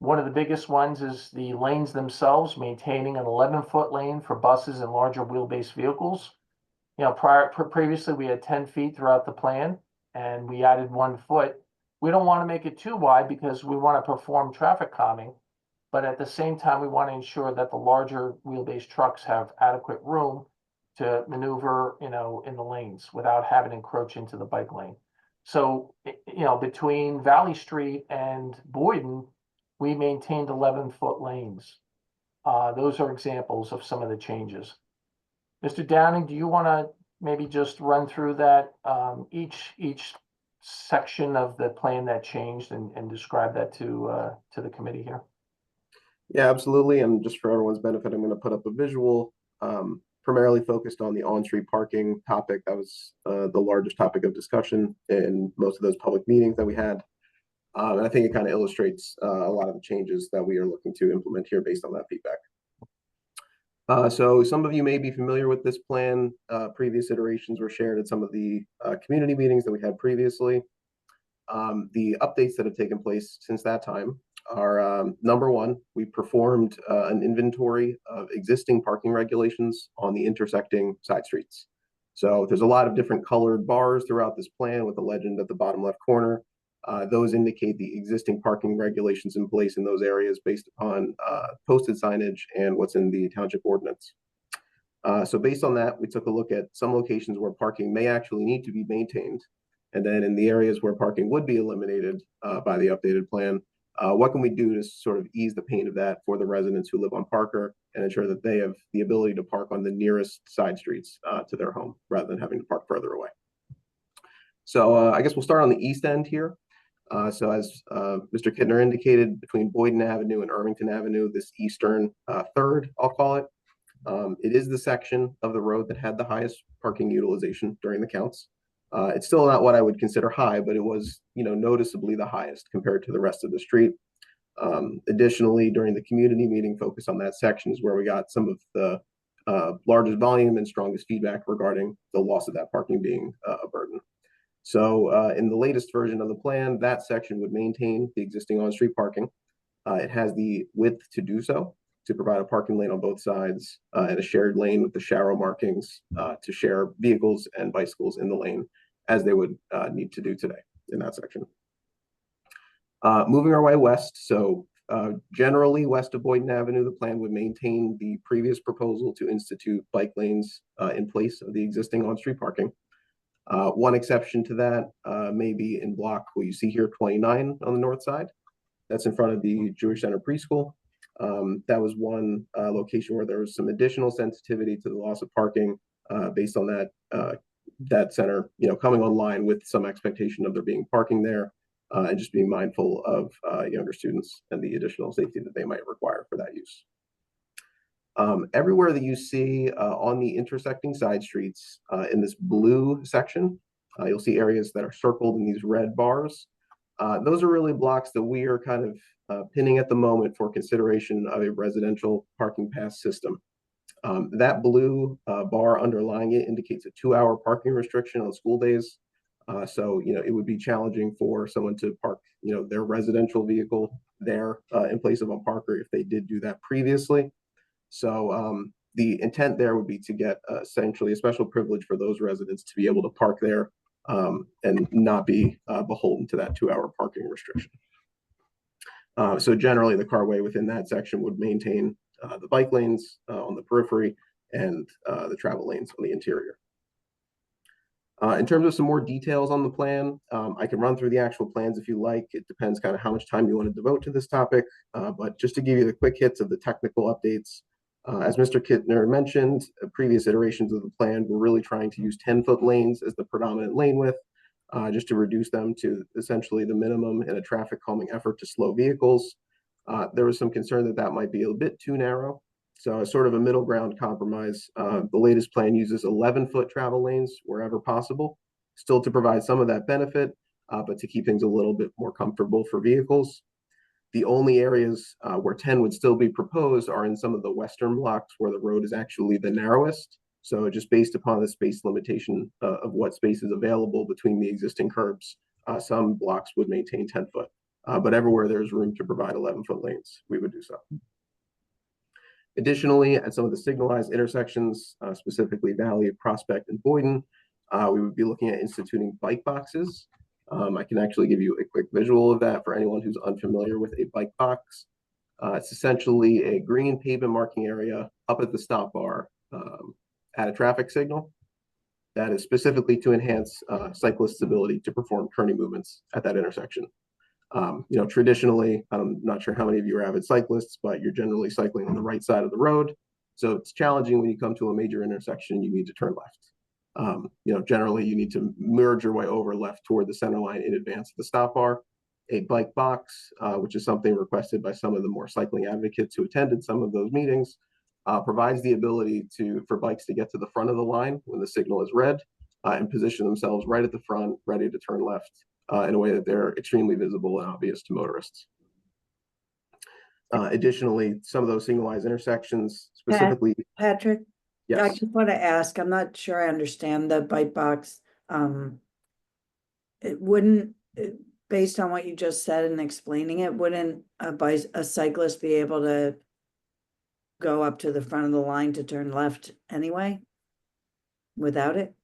One of the biggest ones is the lanes themselves, maintaining an 11-foot lane for buses and larger wheelbase vehicles. Previously we had 10 feet throughout the plan, and we added 1 foot. We don't want to make it too wide because we want to perform traffic calming, but at the same time, we want to ensure that the larger wheelbase trucks have adequate room to maneuver, in the lanes without having to encroach into the bike lane. So, between Valley Street and Boyden, we maintained 11-foot lanes. Those are examples of some of the changes. Mr. Downing, do you want to maybe just run through that, each section of the plan that changed and describe that to the committee here? Yeah, absolutely. And just for everyone's benefit, I'm going to put up a visual, primarily focused on the on-street parking topic. That was the largest topic of discussion in most of those public meetings that we had. And I think it kind of illustrates a lot of the changes that we are looking to implement here based on that feedback. So some of you may be familiar with this plan. Previous iterations were shared at some of the community meetings that we had previously. the updates that have taken place since that time are, number one, we performed an inventory of existing parking regulations on the intersecting side streets. So there's a lot of different colored bars throughout this plan with the legend at the bottom left corner. Those indicate the existing parking regulations in place in those areas based upon posted signage and what's in the township ordinance. So based on that, we took a look at some locations where parking may actually need to be maintained. And then in the areas where parking would be eliminated by the updated plan, what can we do to sort of ease the pain of that for the residents who live on Parker and ensure that they have the ability to park on the nearest side streets to their home rather than having to park further away. So I guess we'll start on the east end here. So as Mr. Kittner indicated, between Boyden Avenue and Irvington Avenue, this eastern third, I'll call it, it is the section of the road that had the highest parking utilization during the counts. It's still not what I would consider high, but it was, noticeably the highest compared to the rest of the street. Additionally, during the community meeting, focus on that section is where we got some of the largest volume and strongest feedback regarding the loss of that parking being a burden. So in the latest version of the plan, that section would maintain the existing on-street parking. It has the width to do so, to provide a parking lane on both sides and a shared lane with the shallow markings to share vehicles and bicycles in the lane as they would need to do today in that section. Moving our way west, so generally west of Boyden Avenue, the plan would maintain the previous proposal to institute bike lanes in place of the existing on-street parking. One exception to that may be in block what you see here, 29 on the north side. That's in front of the Jewish Center Preschool. That was one location where there was some additional sensitivity to the loss of parking based on that center, coming online with some expectation of there being parking there and just being mindful of younger students and the additional safety that they might require for that use. Everywhere that you see on the intersecting side streets in this blue section, you'll see areas that are circled in these red bars. Those are really blocks that we are kind of pinning at the moment for consideration of a residential parking pass system. That blue bar underlying it indicates a 2-hour parking restriction on school days. So, it would be challenging for someone to park, their residential vehicle there in place of on Parker if they did do that previously. So the intent there would be to get essentially a special privilege for those residents to be able to park there and not be beholden to that 2-hour parking restriction. So generally the carway within that section would maintain the bike lanes on the periphery and the travel lanes on the interior. In terms of some more details on the plan, I can run through the actual plans if you like. It depends kind of how much time you want to devote to this topic. But just to give you the quick hits of the technical updates, as Mr. Kittner mentioned, previous iterations of the plan were really trying to use 10-foot lanes as the predominant lane width, just to reduce them to essentially the minimum in a traffic calming effort to slow vehicles. There was some concern that that might be a bit too narrow. So as sort of a middle ground compromise, the latest plan uses 11-foot travel lanes wherever possible, still to provide some of that benefit, but to keep things a little bit more comfortable for vehicles. The only areas where 10 would still be proposed are in some of the western blocks where the road is actually the narrowest. So just based upon the space limitation of what space is available between the existing curbs, some blocks would maintain 10-foot. But everywhere there's room to provide 11-foot lanes, we would do so. Additionally, at some of the signalized intersections, specifically Valley, Prospect, and Boyden, we would be looking at instituting bike boxes. I can actually give you a quick visual of that for anyone who's unfamiliar with a bike box. It's essentially a green pavement marking area up at the stop bar at a traffic signal that is specifically to enhance cyclists' ability to perform turning movements at that intersection. Traditionally, I'm not sure how many of you are avid cyclists, but you're generally cycling on the right side of the road. So it's challenging when you come to a major intersection, you need to turn left. Generally you need to merge your way over left toward the center line in advance of the stop bar. A bike box, which is something requested by some of the more cycling advocates who attended some of those meetings, provides the ability for bikes to get to the front of the line when the signal is red and position themselves right at the front, ready to turn left in a way that they're extremely visible and obvious to motorists. Additionally, some of those signalized intersections, specifically— Patrick? Yes. I just want to ask, I'm not sure I understand the bite box. It wouldn't, based on what you just said and explaining it, wouldn't a cyclist be able to go up to the front of the line to turn left anyway? Without it?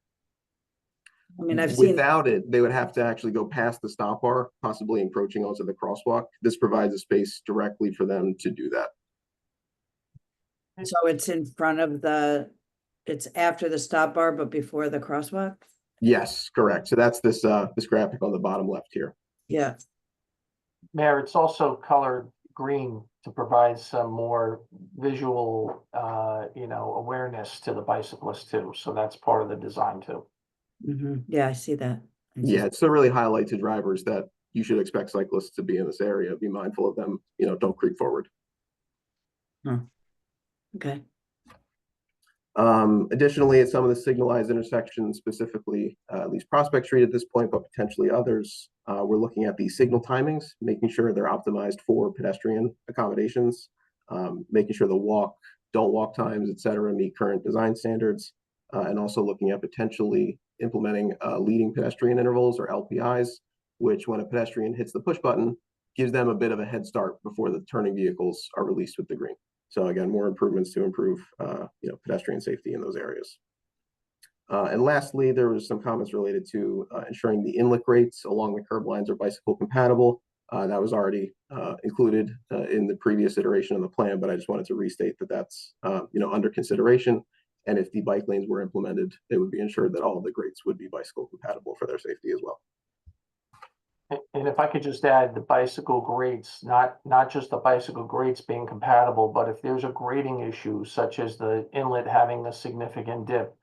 I mean, I've seen, Without it, they would have to actually go past the stop bar, possibly encroaching onto the crosswalk. This provides a space directly for them to do that. so it's in front of it's after the stop bar, but before the crosswalk? Yes, correct. So that's this this graphic on the bottom left here. Yeah. Mayor, it's also colored green to provide some more visual, awareness to the bicyclist too. So that's part of the design too. Yeah, I see that. Yeah, it's to really highlight to drivers that you should expect cyclists to be in this area. Be mindful of them, don't creep forward. Okay. Additionally, at some of the signalized intersections, specifically at least Prospect Street at this point, but potentially others, we're looking at the signal timings, making sure they're optimized for pedestrian accommodations, making sure the don't walk times, et cetera, meet current design standards, and also looking at potentially implementing leading pedestrian intervals or LPIs, which when a pedestrian hits the push button, gives them a bit of a head start before the turning vehicles are released with the green. So again, more improvements to improve, pedestrian safety in those areas. And lastly, there was some comments related to ensuring the inlet grates along the curb lines are bicycle compatible. That was already included in the previous iteration of the plan, but I just wanted to restate that that's under consideration. And if the bike lanes were implemented, it would be ensured that all of the grates would be bicycle compatible for their safety as well. And if I could just add the bicycle grates, not just the bicycle grates being compatible, but if there's a grading issue such as the inlet having a significant dip,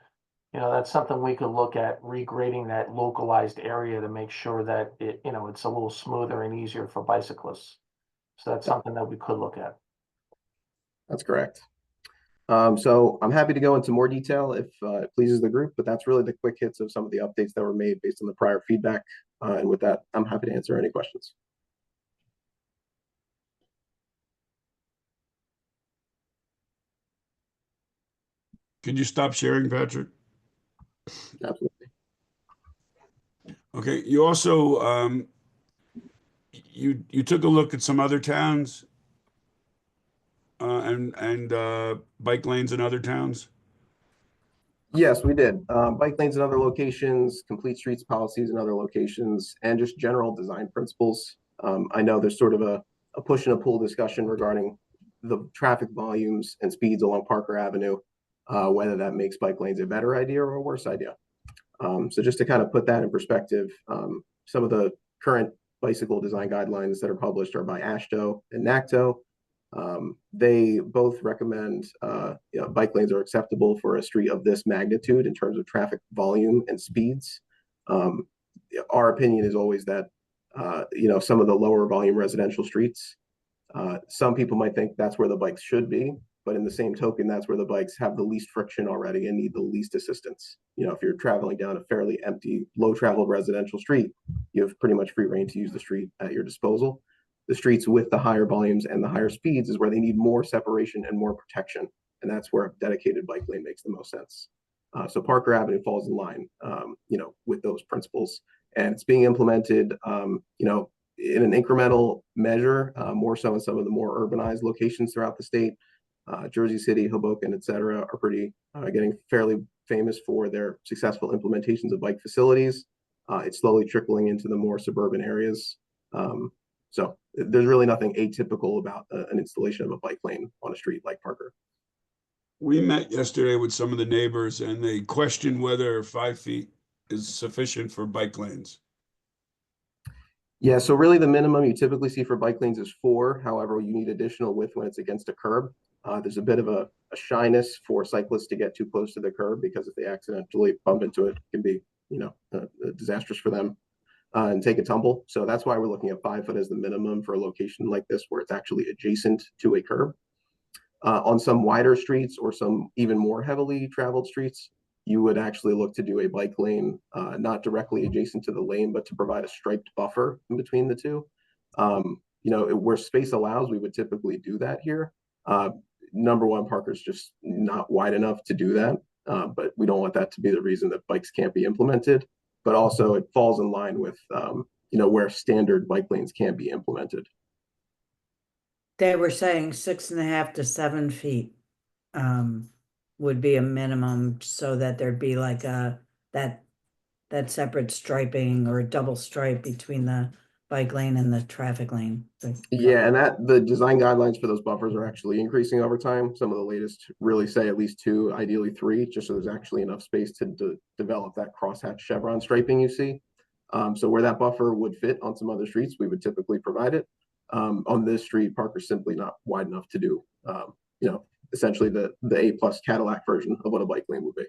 that's something we could look at regrading that localized area to make sure that it's a little smoother and easier for bicyclists. So that's something that we could look at. That's correct. So I'm happy to go into more detail if it pleases the group, but that's really the quick hits of some of the updates that were made based on the prior feedback. And with that, I'm happy to answer any questions. Could you stop sharing, Patrick? Absolutely. Okay, you also, you took a look at some other towns and bike lanes in other towns? Yes, we did. Bike lanes in other locations, complete streets policies in other locations, and just general design principles. I know there's sort of a push and a pull discussion regarding the traffic volumes and speeds along Parker Avenue, whether that makes bike lanes a better idea or a worse idea. So just to kind of put that in perspective, some of the current bicycle design guidelines that are published are by AASHTO and NACTO. They both recommend bike lanes are acceptable for a street of this magnitude in terms of traffic volume and speeds. Our opinion is always that some of the lower volume residential streets, some people might think that's where the bikes should be, but in the same token, that's where the bikes have the least friction already and need the least assistance. If you're traveling down a fairly empty, low traveled residential street, you have pretty much free reign to use the street at your disposal. The streets with the higher volumes and the higher speeds is where they need more separation and more protection. And that's where a dedicated bike lane makes the most sense. So Parker Avenue falls in line, with those principles. And it's being implemented, in an incremental measure, more so in some of the more urbanized locations throughout the state. Jersey City, Hoboken, et cetera, are pretty getting fairly famous for their successful implementations of bike facilities. It's slowly trickling into the more suburban areas. So there's really nothing atypical about an installation of a bike lane on a street like Parker. We met yesterday with some of the neighbors and they questioned whether 5 feet is sufficient for bike lanes. Yeah, so really the minimum you typically see for bike lanes is 4. However, you need additional width when it's against a curb. There's a bit of a shyness for cyclists to get too close to the curb because if they accidentally bump into it, it can be, disastrous for them. And take a tumble. So that's why we're looking at 5 foot as the minimum for a location like this where it's actually adjacent to a curb. On some wider streets or some even more heavily traveled streets, you would actually look to do a bike lane, not directly adjacent to the lane, but to provide a striped buffer in between the two. Where space allows, we would typically do that here. Number one, Parker's just not wide enough to do that, but we don't want that to be the reason that bikes can't be implemented. But also it falls in line with where standard bike lanes can be implemented. They were saying 6.5 to 7 feet would be a minimum, so that there'd be like that separate striping or a double stripe between the bike lane and the traffic lane. Yeah, and that the design guidelines for those buffers are actually increasing over time. Some of the latest really say at least 2, ideally 3, just so there's actually enough space to develop that crosshatch chevron striping you see. So where that buffer would fit on some other streets, we would typically provide it. On this street, Parker's simply not wide enough to do, essentially the A+ Cadillac version of what a bike lane would be.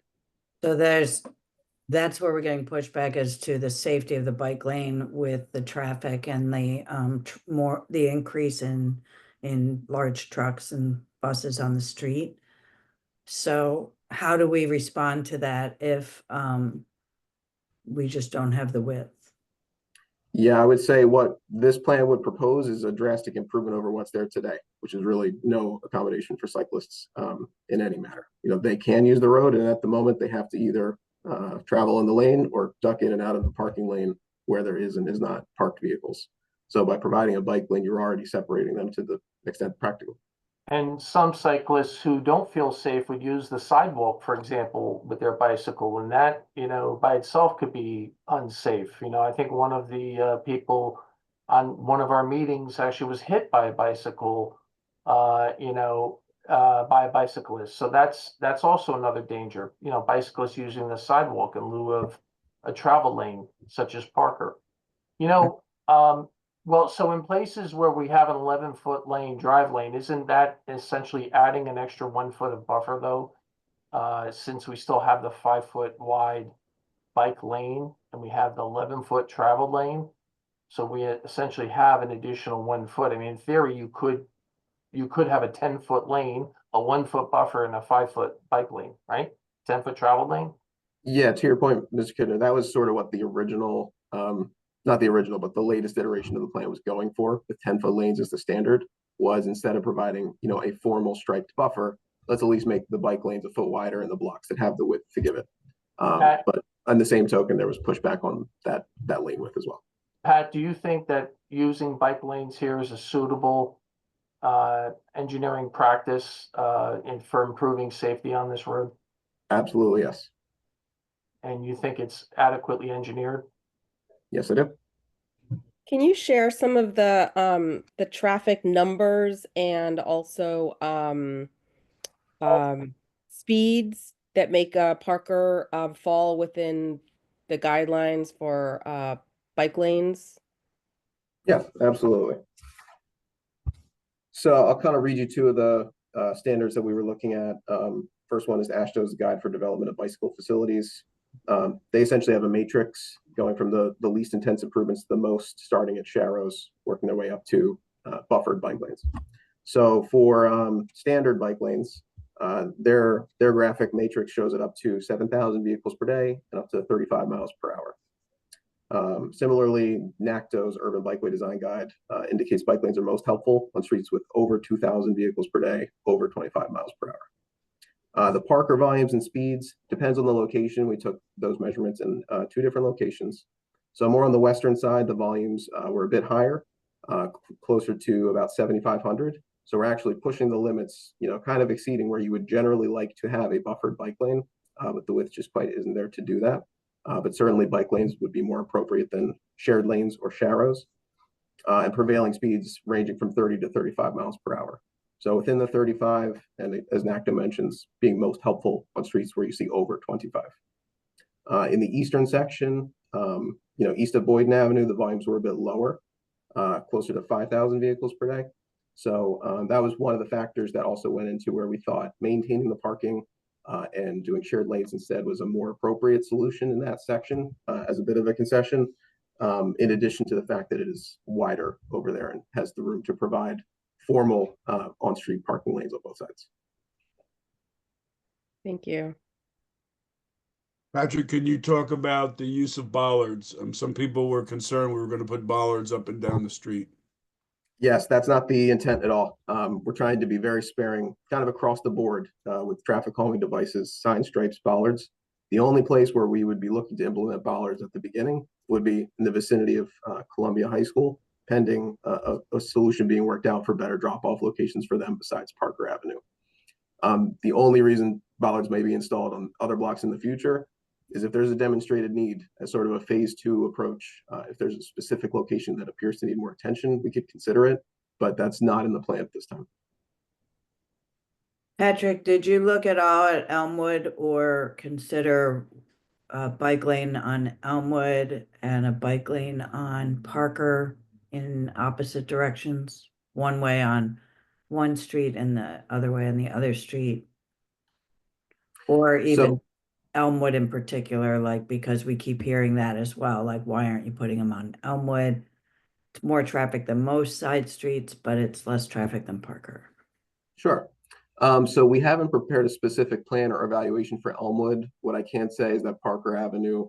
So that's where we're getting pushback as to the safety of the bike lane with the traffic and the increase in large trucks and buses on the street. So how do we respond to that if we just don't have the width? Yeah, I would say what this plan would propose is a drastic improvement over what's there today, which is really no accommodation for cyclists in any manner. They can use the road, and at the moment they have to either travel in the lane or duck in and out of the parking lane where there is and is not parked vehicles. So by providing a bike lane, you're already separating them to the extent practical. And some cyclists who don't feel safe would use the sidewalk, for example, with their bicycle, and that, by itself could be unsafe. I think one of the people on one of our meetings actually was hit by a bicycle, by a bicyclist. So that's also another danger. Bicyclists using the sidewalk in lieu of a travel lane, such as Parker. Well, so in places where we have an 11-foot lane, drive lane, isn't that essentially adding an extra 1 foot of buffer though? Since we still have the 5-foot wide bike lane and we have the 11-foot travel lane. So we essentially have an additional 1 foot. I mean, in theory, you could have a 10-foot lane, a 1 foot buffer, and a 5-foot bike lane, right? 10-foot travel lane. Yeah, to your point, Mr. Kidner, that was sort of what the original, not the original, but the latest iteration of the plan was going for. The 10-foot lanes as the standard was, instead of providing, a formal striped buffer, let's at least make the bike lanes a foot wider and the blocks that have the width to give it. But on the same token, there was pushback on that lane width as well. Pat, do you think that using bike lanes here is a suitable engineering practice for improving safety on this road? Absolutely, yes. And you think it's adequately engineered? Yes, I do. Can you share some of the traffic numbers and also speeds that make Parker fall within the guidelines for bike lanes? Yeah, absolutely. So I'll kind of read you 2 of the standards that we were looking at. First one is AASHTO's Guide for Development of Bicycle Facilities. They essentially have a matrix going from the least intense improvements to the most, starting at sharrows, working their way up to buffered bike lanes. So for standard bike lanes, their graphic matrix shows it up to 7,000 vehicles per day and up to 35 miles per hour. Similarly, NACTO's Urban Bikeway Design Guide indicates bike lanes are most helpful on streets with over 2,000 vehicles per day, over 25 miles per hour. The Parker volumes and speeds depends on the location. We took those measurements in 2 different locations. So more on the western side, the volumes were a bit higher, closer to about 7,500. So we're actually pushing the limits, kind of exceeding where you would generally like to have a buffered bike lane, but the width just quite isn't there to do that. But certainly bike lanes would be more appropriate than shared lanes or sharrows, and prevailing speeds ranging from 30 to 35 miles per hour. So within the 35, and as NACTO mentions, being most helpful on streets where you see over 25. In the eastern section, east of Boyden Avenue, the volumes were a bit lower, closer to 5,000 vehicles per day. So that was one of the factors that also went into where we thought maintaining the parking and doing shared lanes instead was a more appropriate solution in that section as a bit of a concession, in addition to the fact that it is wider over there and has the room to provide formal on-street parking lanes on both sides. Thank you. Patrick, can you talk about the use of bollards? Some people were concerned we were going to put bollards up and down the street. Yes, that's not the intent at all. We're trying to be very sparing kind of across the board with traffic calming devices, sign stripes, bollards. The only place where we would be looking to implement bollards at the beginning would be in the vicinity of Columbia High School, pending a solution being worked out for better drop-off locations for them besides Parker Avenue. The only reason bollards may be installed on other blocks in the future is if there's a demonstrated need as sort of a phase 2 approach. If there's a specific location that appears to need more attention, we could consider it, but that's not in the plan at this time. Patrick, did you look at all at Elmwood or consider a bike lane on Elmwood and a bike lane on Parker in opposite directions? One way on one street and the other way on the other street? Or even Elmwood in particular, like, because we keep hearing that as well, like, why aren't you putting them on Elmwood? It's more traffic than most side streets, but it's less traffic than Parker. Sure. So we haven't prepared a specific plan or evaluation for Elmwood. What I can say is that Parker Avenue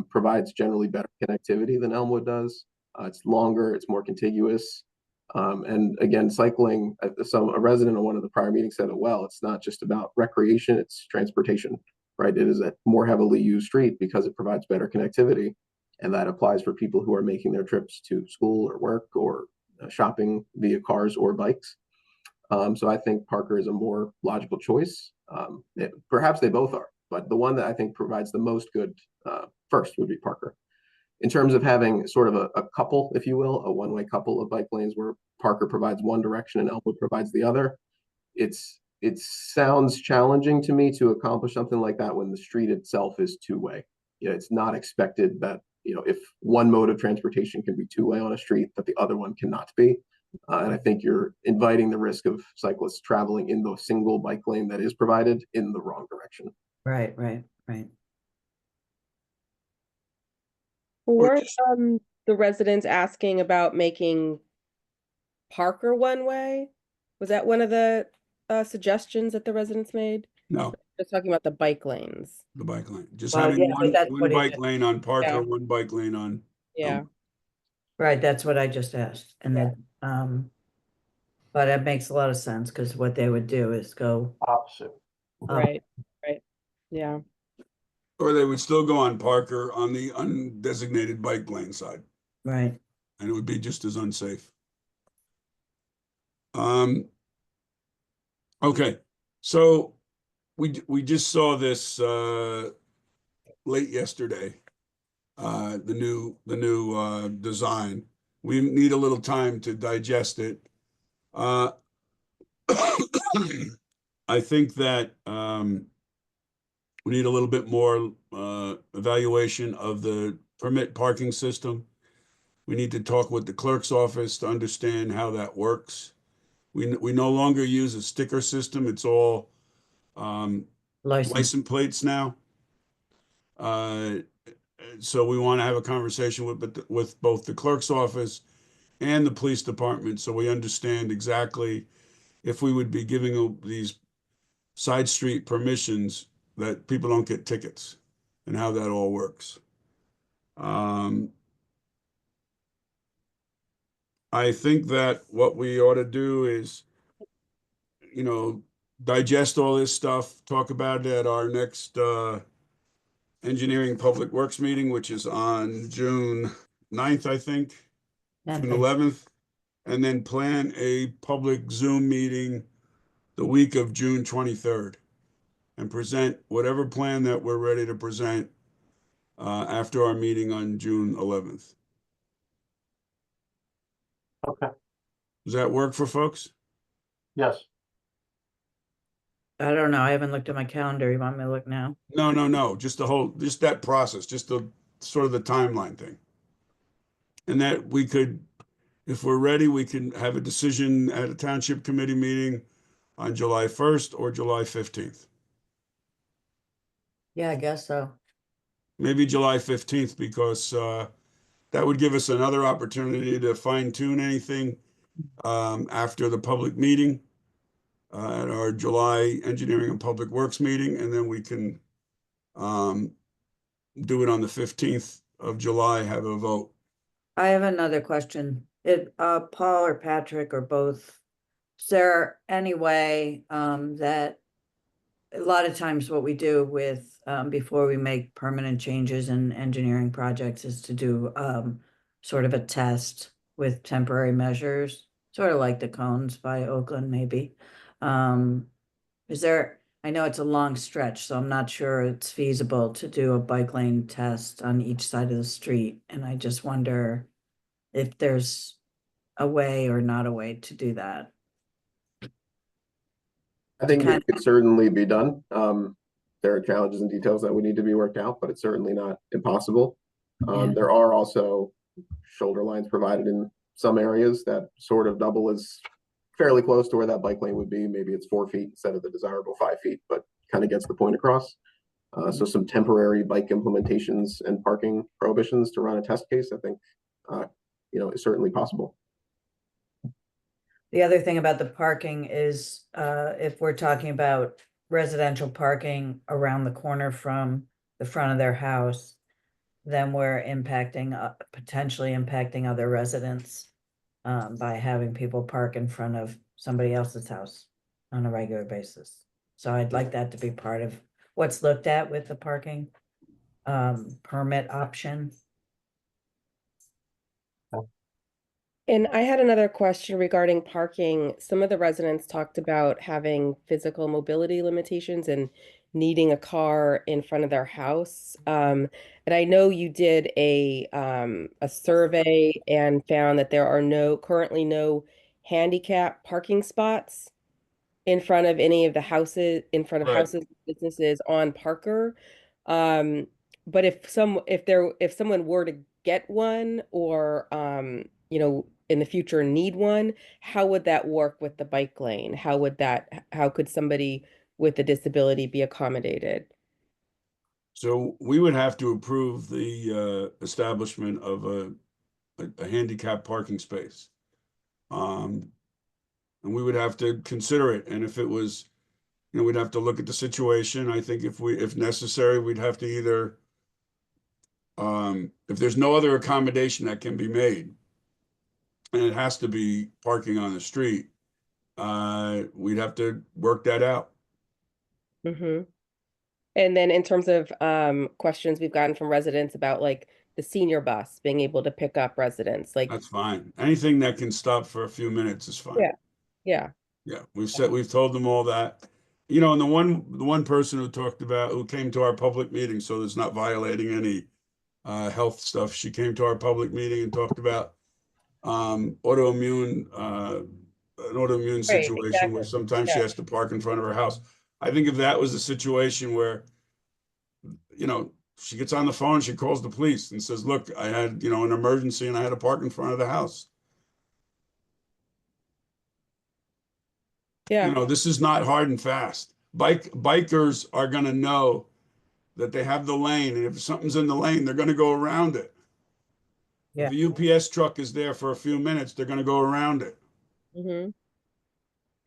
provides generally better connectivity than Elmwood does. It's longer, it's more contiguous. And again, cycling, a resident of one of the prior meetings said it well, it's not just about recreation, it's transportation, right? It is a more heavily used street because it provides better connectivity. And that applies for people who are making their trips to school or work or shopping via cars or bikes. So I think Parker is a more logical choice. Perhaps they both are, but the one that I think provides the most good first would be Parker. In terms of having sort of a couple, if you will, a one-way couple of bike lanes where Parker provides one direction and Elmwood provides the other, it sounds challenging to me to accomplish something like that when the street itself is two-way. It's not expected that, if one mode of transportation can be two-way on a street, that the other one cannot be. And I think you're inviting the risk of cyclists traveling in the single bike lane that is provided in the wrong direction. Right. Weren't the residents asking about making Parker one way? Was that one of the suggestions that the residents made? No, Just talking about the bike lanes. the bike lane, just Well, having yeah, but that's one what he bike did. lane on Parker, Yeah. one bike lane on. Yeah. Right, that's what I just asked. And then, but it makes a lot of sense because what they would do is go Opposite. up. Right. Yeah. Or they would still go on Parker on the undesignated bike lane side, Right. and it would be just as unsafe. Okay, so we just saw this late yesterday. The new design. We need a little time to digest it. I think that we need a little bit more evaluation of the permit parking system. We need to talk with the clerk's office to understand how that works. We no longer use a sticker system. It's all license plates now. So we want to have a conversation with both the clerk's office and the police department so we understand exactly if we would be giving these side street permissions that people don't get tickets and how that all works. I think that what we ought to do is, digest all this stuff, talk about it at our next engineering public works meeting, which is on June 9th, I think, June 11th, and then plan a public Zoom meeting the week of June 23rd and present whatever plan that we're ready to present after our meeting on June 11th. Okay. Does that work for folks? Yes. I don't know. I haven't looked at my calendar. You want me to look now? No. Just that process, just the sort of the timeline thing. And that we could, if we're ready, we can have a decision at a township committee meeting on July 1st or July 15th. Yeah, I guess so. Maybe July 15th, because that would give us another opportunity to fine tune anything after the public meeting at our July Engineering and Public Works meeting, and then we can do it on the 15th of July, have a vote. I have another question. Paul or Patrick or both, is there any way that a lot of times what we do with, before we make permanent changes in engineering projects is to do, sort of a test with temporary measures, sort of like the cones by Oakland, maybe. Is there, I know it's a long stretch, so I'm not sure it's feasible to do a bike lane test on each side of the street, and I just wonder if there's a way or not a way to do that. I think kind it could certainly be done. There are challenges and details that would need to be worked out, but it's certainly not impossible. Yeah. There are also shoulder lines provided in some areas that sort of double as fairly close to where that bike lane would be. Maybe it's 4 feet instead of the desirable 5 feet, but kind of gets the point across. So some temporary bike implementations and parking prohibitions to run a test case, I think, is certainly possible. The other thing about the parking is, if we're talking about residential parking around the corner from the front of their house, then we're impacting, potentially impacting other residents, by having people park in front of somebody else's house on a regular basis. So I'd like that to be part of what's looked at with the parking, permit option. And I had another question regarding parking. Some of the residents talked about having physical mobility limitations and needing a car in front of their house. And I know you did a survey and found that there are currently no handicap parking spots in front of any of the houses, in front of Right. houses, businesses on Parker. But if someone were to get one or in the future need one, how would that work with the bike lane? How could somebody with a disability be accommodated? So we would have to approve the establishment of a handicap parking space. And we would have to consider it. And if it was, we'd have to look at the situation. I think if necessary, we'd have to either, if there's no other accommodation that can be made, and it has to be parking on the street, we'd have to work that out. Mm-hmm. And then in terms of questions we've gotten from residents about like the senior bus being able to pick up residents, like That's fine. Anything that can stop for a few minutes is fine. yeah. Yeah, we've told them all that. And the one person who came to our public meeting, so it's not violating any health stuff. She came to our public meeting and talked about an autoimmune Right, situation where exactly. sometimes she has to park in front of her house. I think if that was a situation where, she gets on the phone, she calls the police and says, look, I had, an emergency and I had to park in front of the house. Yeah. This is not hard and fast. Bikers are going to know that they have the lane, and if something's in the lane, they're going to go around it. Yeah. If a UPS truck is there for a few minutes, they're going to go around it. Mm-hmm.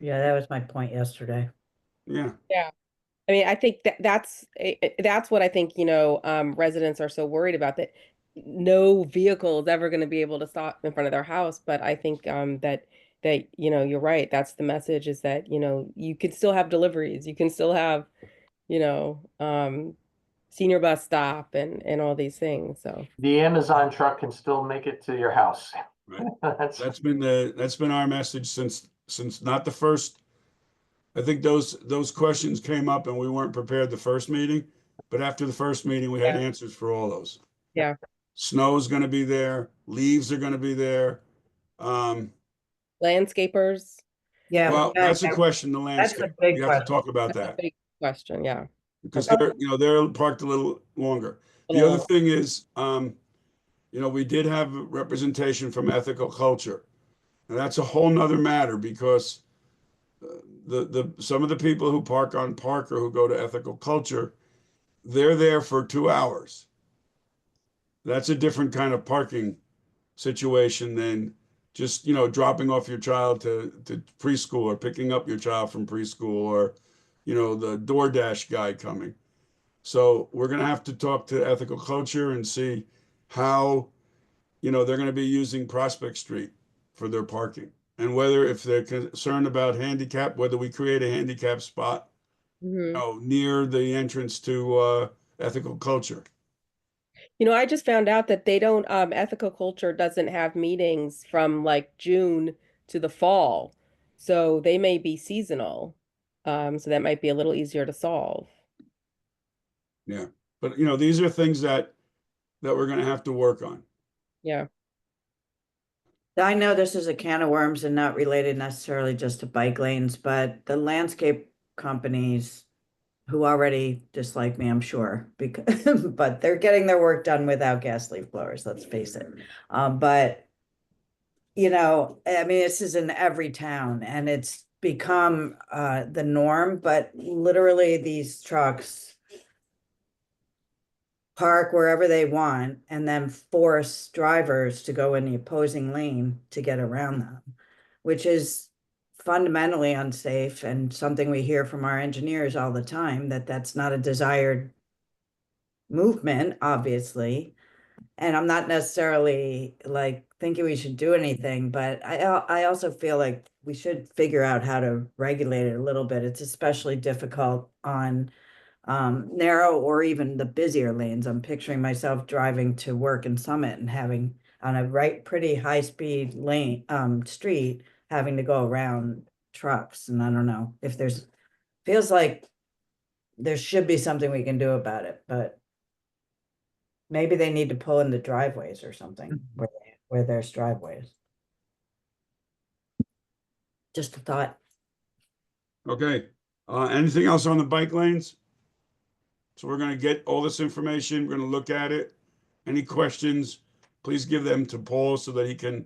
Yeah, that was my point yesterday. Yeah. Yeah. I mean, I think that's what I think, residents are so worried about, that no vehicle is ever going to be able to stop in front of their house. But I think that you're right. That's the message, is that, you can still have deliveries. You can still have, senior bus stop and all these things. So The Amazon truck can still make it to your house. Right. That's That's been our message since not the first. I think those questions came up and we weren't prepared the first meeting, but after the first meeting, we had answers for all those. yeah. Snow's going to be there. Leaves are going to be there. Landscapers. Yeah. Well, that's a question, the That's a landscape. big You have to question. talk about That's a that. big question. Yeah. Because Okay. they're parked a little longer. The other thing is, we did have representation from ethical culture. And that's a whole nother matter, because some of the people who park on Parker who go to ethical culture, they're there for 2 hours. That's a different kind of parking situation than just, dropping off your child to preschool, or picking up your child from preschool, or, the DoorDash guy coming. So we're going to have to talk to ethical culture and see how, they're going to be using Prospect Street for their parking, and whether, if they're concerned about handicap, whether we create a handicap spot Mhm. near the entrance to ethical culture. You know, I just found out that they don't, ethical culture doesn't have meetings from like June to the fall. So they may be seasonal. So that might be a little easier to solve. Yeah. But these are things that we're going to have to work on. Yeah. I know this is a can of worms and not related necessarily just to bike lanes, but the landscape companies who already dislike me, I'm sure, because but they're getting their work done without gas leaf blowers, let's face it. But I mean, this is in every town and it's become the norm, but literally these trucks park wherever they want and then force drivers to go in the opposing lane to get around them, which is fundamentally unsafe and something we hear from our engineers all the time, that that's not a desired movement, obviously. And I'm not necessarily like thinking we should do anything, but I also feel like we should figure out how to regulate it a little bit. It's especially difficult on narrow or even the busier lanes. I'm picturing myself driving to work in Summit and having on a pretty high speed lane street having to go around trucks. And I don't know if feels like there should be something we can do about it, but maybe they need to pull into driveways or something where there's driveways. Just a thought. Okay. Anything else on the bike lanes? So we're going to get all this information. We're going to look at it. Any questions, please give them to Paul so that he can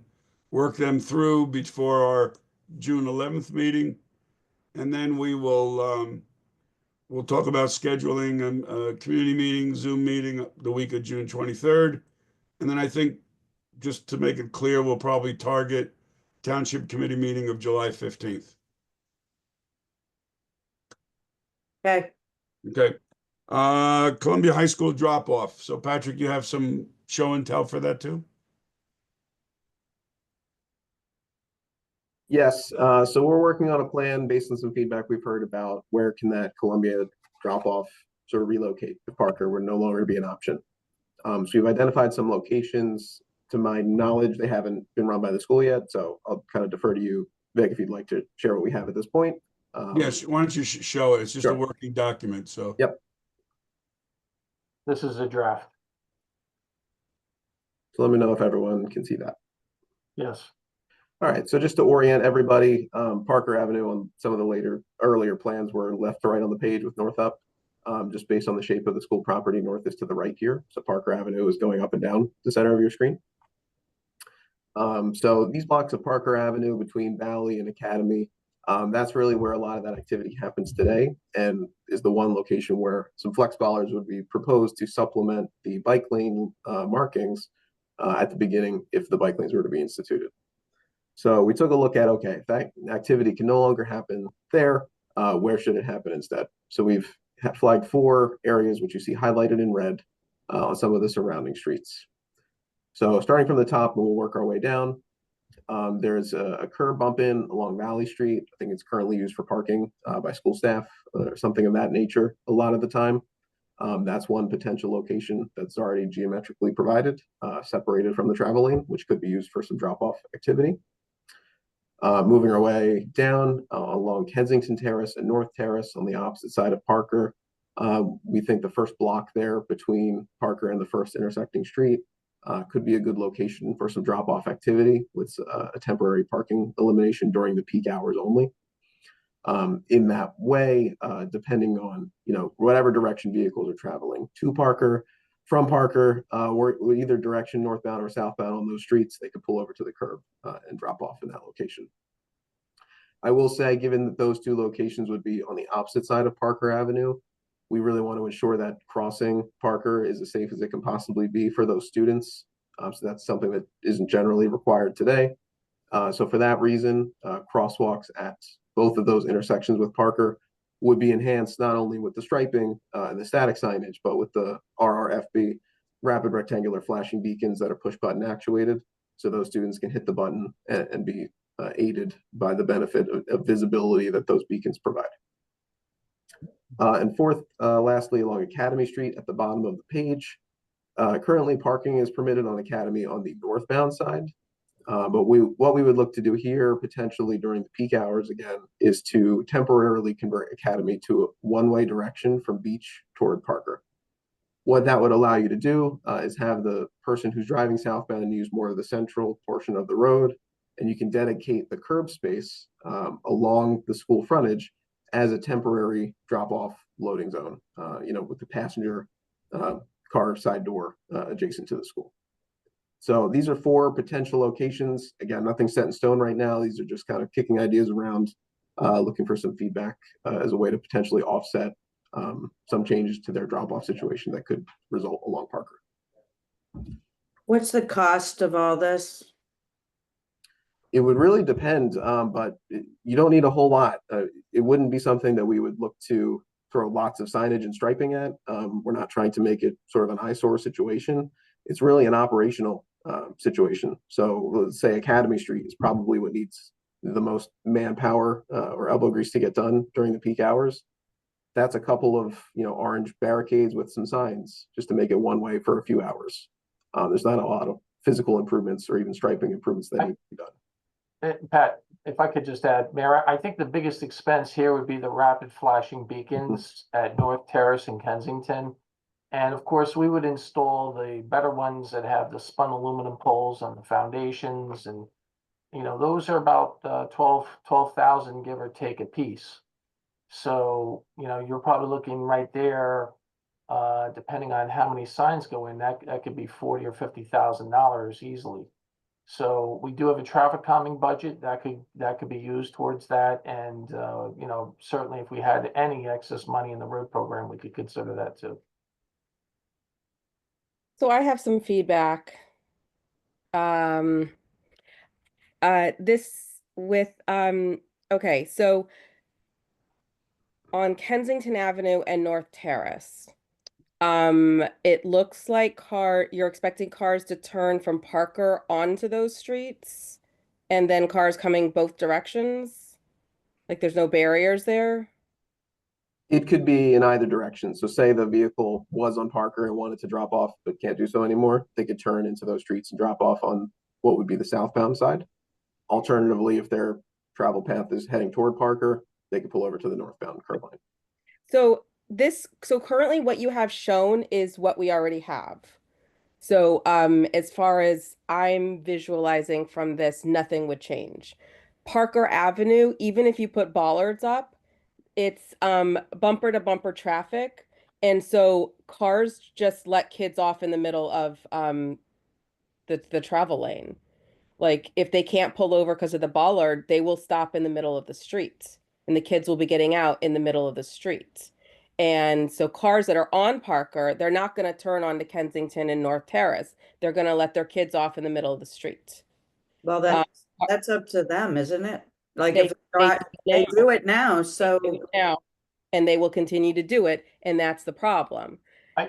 work them through before our June 11th meeting. And then we'll talk about scheduling a community meeting, Zoom meeting the week of June 23rd. And then I think, just to make it clear, we'll probably target Township Committee meeting of July 15th. Okay. Okay. Columbia High School drop off. So Patrick, you have some show and tell for that too? Yes, so we're working on a plan based on some feedback we've heard about where can that Columbia drop off sort of relocate to Parker would no longer be an option. So we've identified some locations. To my knowledge, they haven't been run by the school yet, so I'll kind of defer to you, Vic, if you'd like to share what we have at this point. Yes, why don't you show it? It's just a Sure. working document, so. Yep. This is a draft. So let me know if everyone can see that. Yes. All right, so just to orient everybody, Parker Avenue on some of the earlier plans were left to right on the page with north up. Just based on the shape of the school property, north is to the right here. So Parker Avenue is going up and down the center of your screen. So these blocks of Parker Avenue between Valley and Academy, that's really where a lot of that activity happens today, and is the one location where some flex bollards would be proposed to supplement the bike lane markings at the beginning if the bike lanes were to be instituted. So we took a look at, okay, if that activity can no longer happen there, where should it happen instead? So we've flagged 4 areas, which you see highlighted in red on some of the surrounding streets. So starting from the top, we'll work our way down. There's a curb bump in along Valley Street. I think it's currently used for parking by school staff or something of that nature a lot of the time. That's one potential location that's already geometrically provided, separated from the travel lane, which could be used for some drop-off activity. Moving our way down along Kensington Terrace and North Terrace on the opposite side of Parker. We think the first block there between Parker and the first intersecting street could be a good location for some drop-off activity with a temporary parking elimination during the peak hours only. In that way, depending on whatever direction vehicles are traveling to Parker, from Parker, or either direction, northbound or southbound on those streets, they could pull over to the curb and drop off in that location. I will say, given that those 2 locations would be on the opposite side of Parker Avenue, we really want to ensure that crossing Parker is as safe as it can possibly be for those students. So that's something that isn't generally required today. So for that reason, crosswalks at both of those intersections with Parker would be enhanced not only with the striping and the static signage, but with the RRFB, rapid rectangular flashing beacons that are push button actuated. So those students can hit the button and be aided by the benefit of visibility that those beacons provide. And fourth, lastly, along Academy Street at the bottom of the page. Currently, parking is permitted on Academy on the northbound side. But what we would look to do here potentially during the peak hours again is to temporarily convert Academy to a one-way direction from Beach toward Parker. What that would allow you to do is have the person who's driving southbound use more of the central portion of the road, and you can dedicate the curb space along the school frontage as a temporary drop-off loading zone, with the passenger car side door adjacent to the school. So these are 4 potential locations. Again, nothing set in stone right now. These are just kind of kicking ideas around, looking for some feedback as a way to potentially offset some changes to their drop-off situation that could result along Parker. What's the cost of all this? It would really depend, but you don't need a whole lot. It wouldn't be something that we would look to throw lots of signage and striping at. We're not trying to make it sort of an eyesore situation. It's really an operational situation. So let's say Academy Street is probably what needs the most manpower or elbow grease to get done during the peak hours. That's a couple of orange barricades with some signs just to make it one way for a few hours. There's not a lot of physical improvements or even striping improvements that need to be done. Pat, if I could just add, Mayor, I think the biggest expense here would be the rapid flashing beacons at North Terrace and Kensington. And of course, we would install the better ones that have the spun aluminum poles on the foundations. And, those are about 12,000, give or take, a piece. So, you're probably looking right there, depending on how many signs go in, that could be $40,000 or $50,000 easily. So we do have a traffic calming budget that could be used towards that. And, certainly if we had any excess money in the road program, we could consider that too. So I have some feedback. Okay, so on Kensington Avenue and North Terrace, it looks like you're expecting cars to turn from Parker onto those streets and then cars coming both directions. Like there's no barriers there. It could be in either direction. So say the vehicle was on Parker and wanted to drop off, but can't do so anymore. They could turn into those streets and drop off on what would be the southbound side. Alternatively, if their travel path is heading toward Parker, they could pull over to the northbound curb line. So currently what you have shown is what we already have. So as far as I'm visualizing from this, nothing would change. Parker Avenue, even if you put bollards up, it's bumper to bumper traffic. And so cars just let kids off in the middle of the travel lane. Like if they can't pull over because of the bollard, they will stop in the middle of the street and the kids will be getting out in the middle of the street. And so cars that are on Parker, they're not going to turn onto Kensington and North Terrace. They're going to let their kids off in the middle of the street. Well, that's up to them, isn't it? Like They- if they do it now, so They do it now, and they will continue to do it, and that's the problem.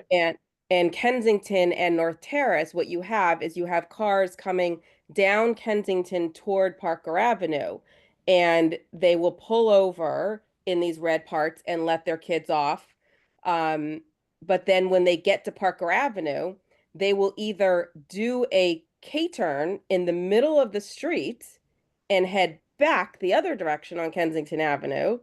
And Kensington and North Terrace, what you have is you have cars coming down Kensington toward Parker Avenue, and they will pull over in these red parts and let their kids off. But then when they get to Parker Avenue, they will either do a K-turn in the middle of the street and head back the other direction on Kensington Avenue,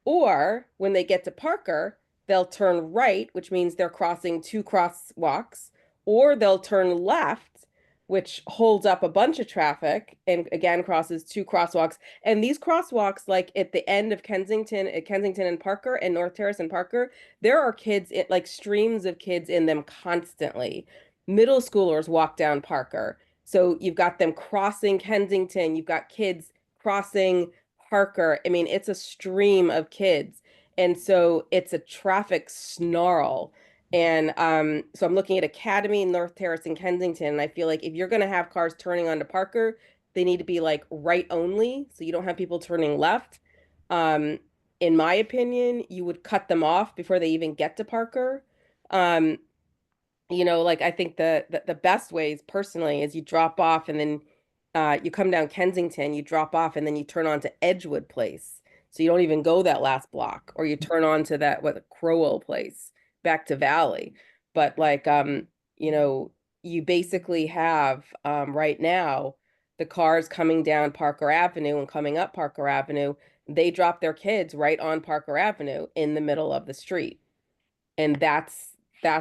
or when they get to Parker, they'll turn right, which means they're crossing 2 crosswalks, or they'll turn left, which holds up a bunch of traffic and again crosses 2 crosswalks. And these crosswalks, like at the end of Kensington, at Kensington and Parker and North Terrace and Parker, there are kids, like streams of kids in them constantly. Middle schoolers walk down Parker. So you've got them crossing Kensington, you've got kids crossing Parker. I mean, it's a stream of kids. And so it's a traffic snarl. And so I'm looking at Academy, North Terrace, and Kensington. And I feel like if you're going to have cars turning onto Parker, they need to be like right only. So you don't have people turning left. In my opinion, you would cut them off before they even get to Parker. Like I think the best ways personally is you drop off and then you come down Kensington, you drop off, and then you turn onto Edgewood Place. So you don't even go that last block, or you turn on to that, what, Crowell Place, back to Valley. But like, you know, you basically have, right now, the cars coming down Parker Avenue and coming up Parker Avenue, they drop their kids right on Parker Avenue in the middle of the street. And that's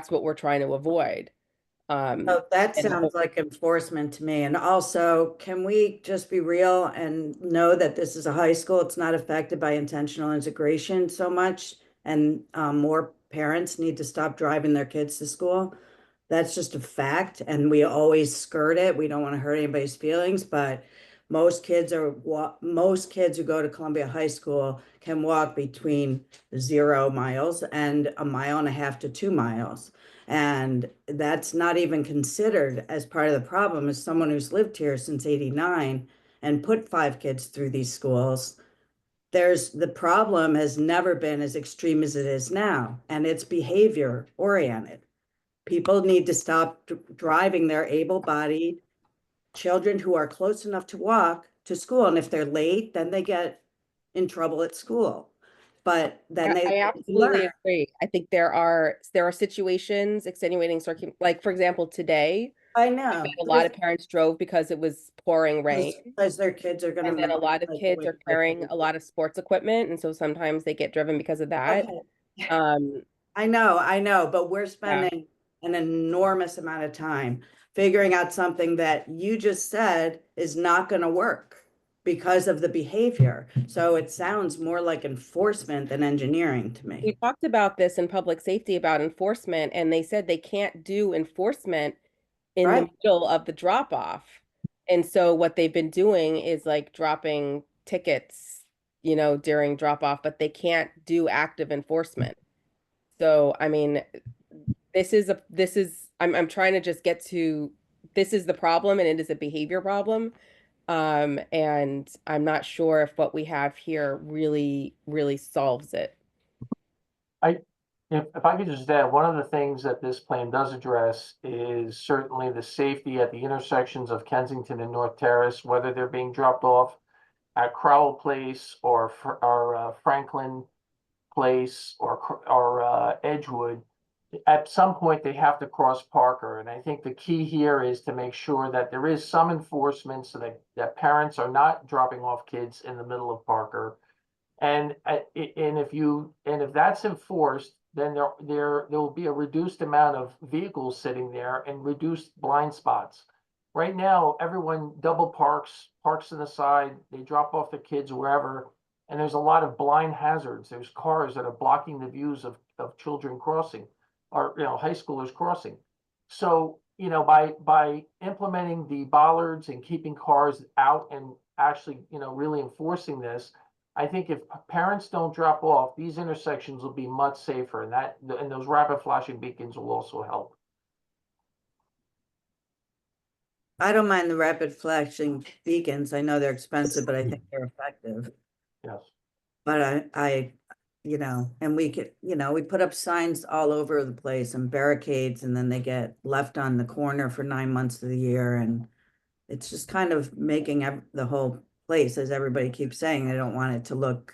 what we're trying to avoid. Oh, that And sounds like enforcement to me. And also, can we just be real and know that this is a high school? It's not affected by intentional integration so much. And more parents need to stop driving their kids to school. That's just a fact. And we always skirt it. We don't want to hurt anybody's feelings, but most kids who go to Columbia High School can walk between 0 miles and 1.5 to 2 miles. And that's not even considered as part of the problem. As someone who's lived here since '89 and put 5 kids through these schools, the problem has never been as extreme as it is now, and it's behavior oriented. People need to stop driving their able-bodied children who are close enough to walk to school. And if they're late, then they get in trouble at school. But then I absolutely learn. agree. I think there are situations, extenuating like, for example, today, I know. a lot of parents drove because it was pouring rain. Because their kids are going to. And then a lot of kids are carrying a lot of sports equipment, and so sometimes they get driven because of that. Okay. Um, I know, but we're spending an enormous amount of time figuring out something that you just said is not going to work because of the behavior. So it sounds more like enforcement than engineering to me. we talked about this in public safety about enforcement, and they said they can't do enforcement in the Right. middle of the drop off. And so what they've been doing is like dropping tickets, you know, during drop off, but they can't do active enforcement. So, I mean, I'm trying to just get to, this is the problem, and it is a behavior problem. And I'm not sure if what we have here really, really solves it. If I could just add, one of the things that this plan does address is certainly the safety at the intersections of Kensington and North Terrace, whether they're being dropped off at Crowell Place or Franklin Place or Edgewood. At some point, they have to cross Parker, and I think the key here is to make sure that there is some enforcement so that parents are not dropping off kids in the middle of Parker. And if that's enforced, then there will be a reduced amount of vehicles sitting there and reduced blind spots. Right now, everyone double parks to the side, they drop off their kids wherever, and there's a lot of blind hazards. There's cars that are blocking the views of children crossing, or high schoolers crossing. So, by implementing the bollards and keeping cars out and actually, really enforcing this, I think if parents don't drop off, these intersections will be much safer, and those rapid flashing beacons will also help. I don't mind the rapid flashing beacons. I know they're expensive, but I think they're effective. Yes. But and we could, we put up signs all over the place and barricades, and then they get left on the corner for 9 months of the year. And it's just kind of making the whole place, as everybody keeps saying, they don't want it to look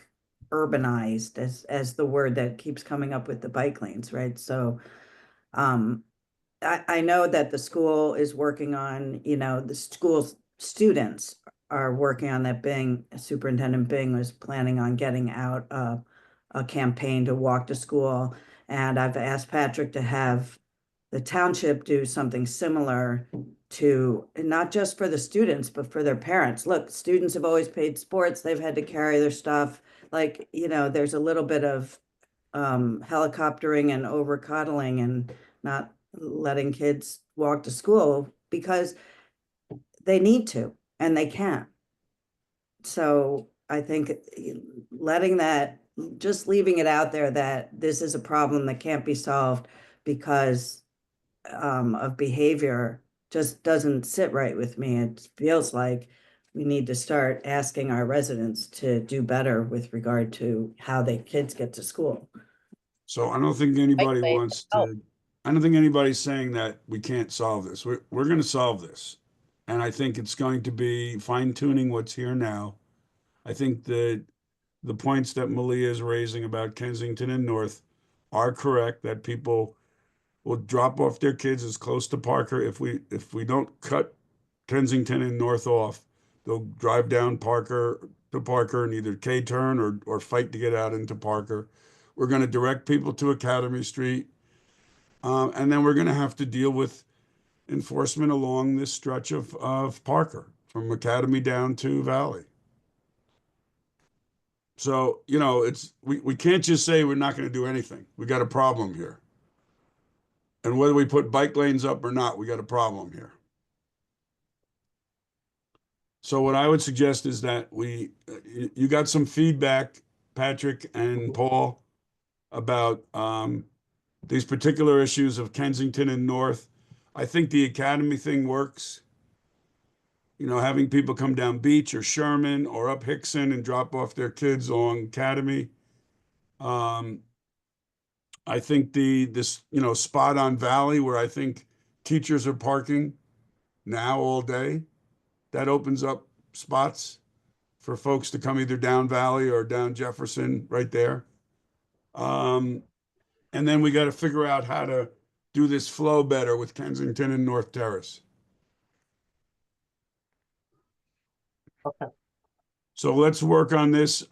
urbanized, as the word that keeps coming up with the bike lanes, right? So I know that the school is working on, the school's students are working on that. Superintendent Bing was planning on getting out a campaign to walk to school. And I've asked Patrick to have the township do something similar to, not just for the students, but for their parents. Look, students have always paid sports. They've had to carry their stuff. Like, there's a little bit of helicoptering and over coddling and not letting kids walk to school because they need to and they can't. So I think just leaving it out there that this is a problem that can't be solved because of behavior just doesn't sit right with me. It feels like we need to start asking our residents to do better with regard to how their kids get to school. So I don't think anybody wants to, I don't think anybody's saying that we can't solve this. We're going to solve this. And I think it's going to be fine tuning what's here now. I think that the points that Malia is raising about Kensington and North are correct, that people will drop off their kids as close to Parker. If we don't cut Kensington and North off, they'll drive down Parker to Parker and either K-turn or fight to get out into Parker. We're going to direct people to Academy Street. And then we're going to have to deal with enforcement along this stretch of Parker, from Academy down to Valley. So, you know, we can't just say we're not going to do anything. We got a problem here. And whether we put bike lanes up or not, we got a problem here. So what I would suggest is that you got some feedback, Patrick and Paul, about these particular issues of Kensington and North. I think the Academy thing works. You know, having people come down Beach or Sherman or up Hickson and drop off their kids along Academy. I think this spot on Valley where I think teachers are parking now all day, that opens up spots for folks to come either down Valley or down Jefferson right there. And then we got to figure out how to do this flow better with Kensington and North Terrace. Okay. So let's work on this.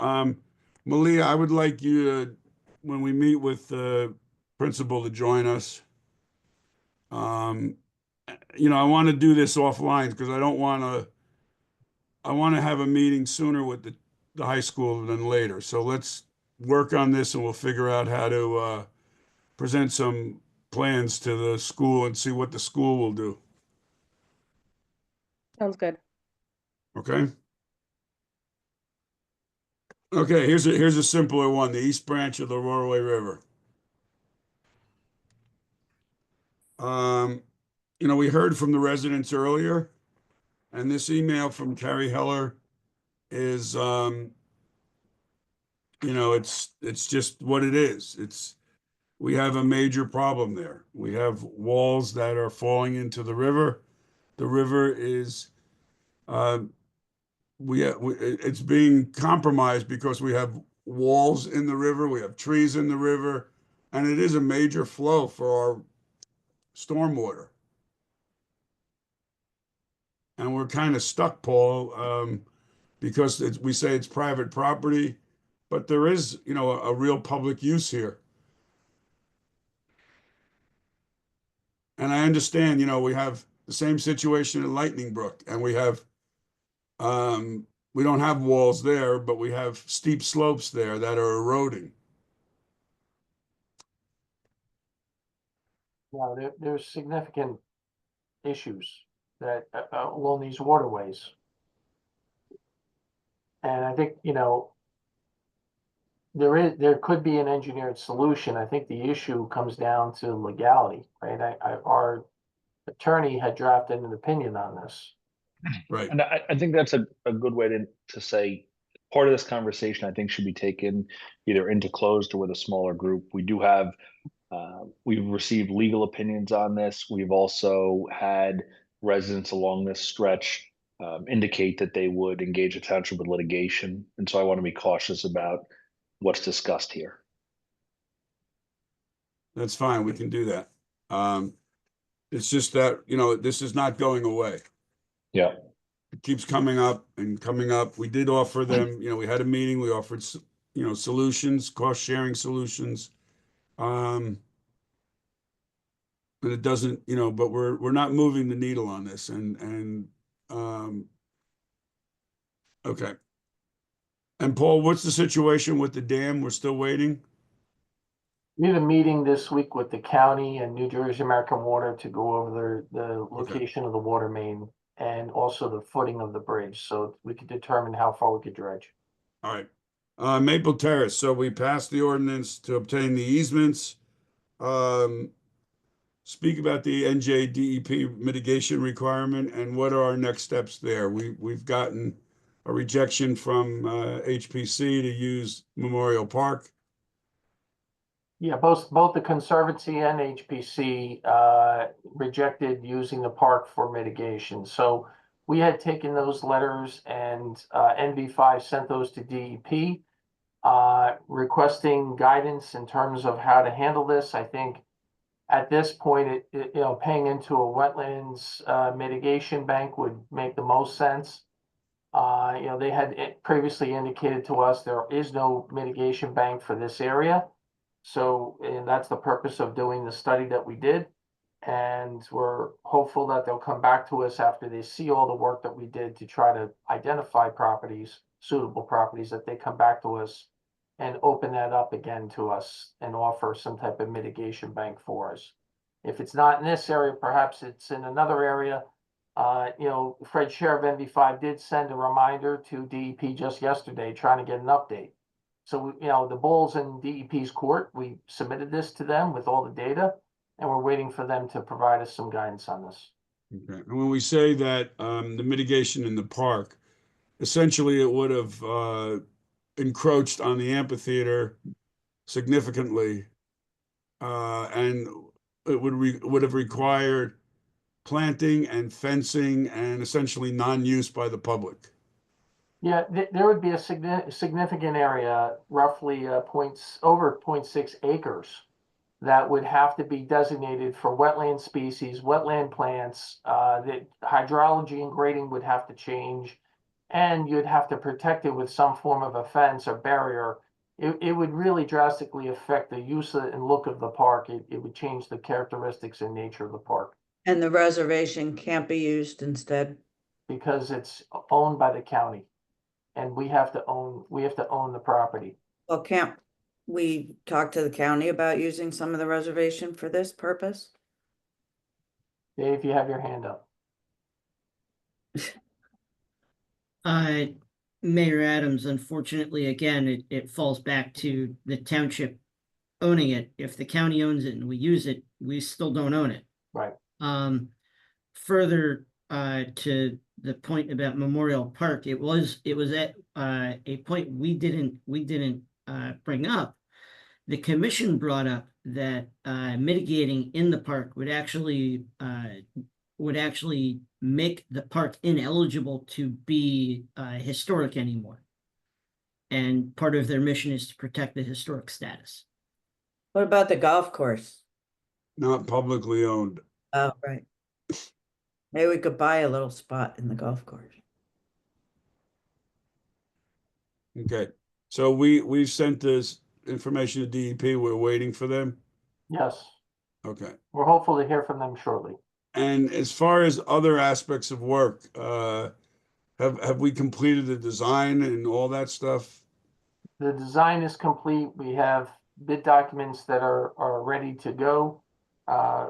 Malia, I would like you to, when we meet with the principal, to join us. You know, I want to do this offline because I want to have a meeting sooner with the high school than later. So let's work on this and we'll figure out how to present some plans to the school and see what the school will do. Sounds good. Okay? Okay, here's a simpler one, the East Branch of the Roraway River. You know, we heard from the residents earlier, and this email from Carrie Heller is, you know, it's just what it is. We have a major problem there. We have walls that are falling into the river. The river is, it's being compromised because we have walls in the river, we have trees in the river, and it is a major flow for our stormwater. And we're kind of stuck, Paul, because we say it's private property, but there is, you know, a real public use here. And I understand, you know, we have the same situation in Lightning Brook, and we don't have walls there, but we have steep slopes there that are eroding. Now, there's significant issues that along these waterways. And I think, you know, there could be an engineered solution. I think the issue comes down to legality, right? Our attorney had drafted an opinion on this. Right. And I think that's a good way to say part of this conversation, I think, should be taken either into closed or with a smaller group. We do have, we've received legal opinions on this. We've also had residents along this stretch indicate that they would engage the township with litigation. And so I want to be cautious about what's discussed here. That's fine. We can do that. It's just that, you know, this is not going away. Yeah. It keeps coming up and coming up. We did offer them, you know, we had a meeting, we offered, you know, solutions, cost sharing solutions. And it doesn't, you know, but we're not moving the needle on this. Okay. And Paul, what's the situation with the dam? We're still waiting? We had a meeting this week with the county and New Jersey American Water to go over the location of the water main and also the footing of the bridge, so we could determine how far we could dredge. All right. Maple Terrace. So we passed the ordinance to obtain the easements. Speak about the NJDEP mitigation requirement and what are our next steps there? We've gotten a rejection from HPC to use Memorial Park. Yeah, both the Conservancy and HPC rejected using the park for mitigation. So we had taken those letters and NV5 sent those to DEP. requesting guidance in terms of how to handle this. I think at this point, paying into a wetlands mitigation bank would make the most sense. They had previously indicated to us there is no mitigation bank for this area. So, and that's the purpose of doing the study that we did. And we're hopeful that they'll come back to us after they see all the work that we did to try to identify properties, suitable properties, that they come back to us and open that up again to us and offer some type of mitigation bank for us. If it's not in this area, perhaps it's in another area. Fred Chair of NV5 did send a reminder to DEP just yesterday trying to get an update. So, the ball's in DEP's court. We submitted this to them with all the data, and we're waiting for them to provide us some guidance on this. Okay. And when we say that the mitigation in the park, essentially it would have encroached on the amphitheater significantly, and it would have required planting and fencing and essentially non-use by the public. Yeah, there would be a significant area, roughly over 0.6 acres, that would have to be designated for wetland species, wetland plants. The hydrology and grading would have to change, and you'd have to protect it with some form of a fence or barrier. It would really drastically affect the use and look of the park. It would change the characteristics and nature of the park. And the reservation can't be used instead? Because it's owned by the county, and we have to own the property. Well, can't we talk to the county about using some of the reservation for this purpose? Dave, you have your hand up. Mayor Adams, unfortunately, again, it falls back to the township owning it. If the county owns it and we use it, we still don't own it. Right. Further, to the point about Memorial Park, it was at a point we didn't bring up. The commission brought up that mitigating in the park would actually make the park ineligible to be historic anymore. And part of their mission is to protect the historic status. What about the golf course? Not publicly owned. Oh, right. Maybe we could buy a little spot in the golf course. Okay, so we've sent this information to DEP. We're waiting for them. Yes, Okay. we're hopeful to hear from them shortly. And as far as other aspects of work, have we completed the design and all that stuff? The design is complete. We have bid documents that are ready to go.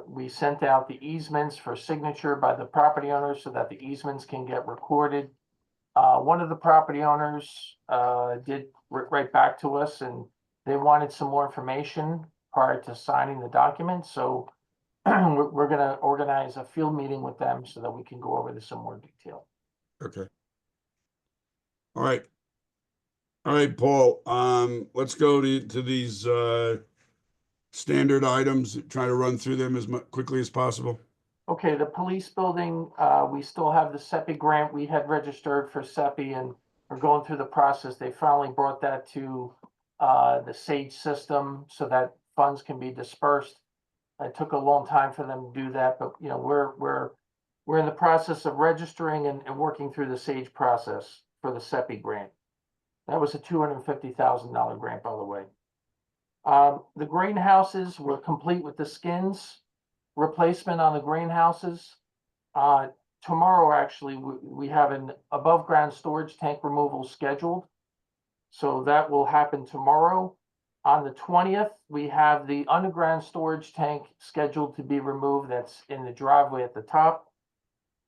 We sent out the easements for signature by the property owners so that the easements can get recorded. One of the property owners did write back to us, and they wanted some more information prior to signing the document. So we're going to organize a field meeting with them so that we can go over this in more detail. Okay. All right. All right, Paul, let's go to these standard items, try to run through them as quickly as possible. Okay, the police building, we still have the SEPI grant. We had registered for SEPI and we're going through the process. They finally brought that to the SAGE system so that funds can be dispersed. It took a long time for them to do that, but we're in the process of registering and working through the SAGE process for the SEPI grant. That was a $250,000 grant, by the way. The greenhouses were complete with the skins replacement on the greenhouses. Tomorrow, actually, we have an above ground storage tank removal scheduled. So that will happen tomorrow. On the 20th, we have the underground storage tank scheduled to be removed. That's in the driveway at the top.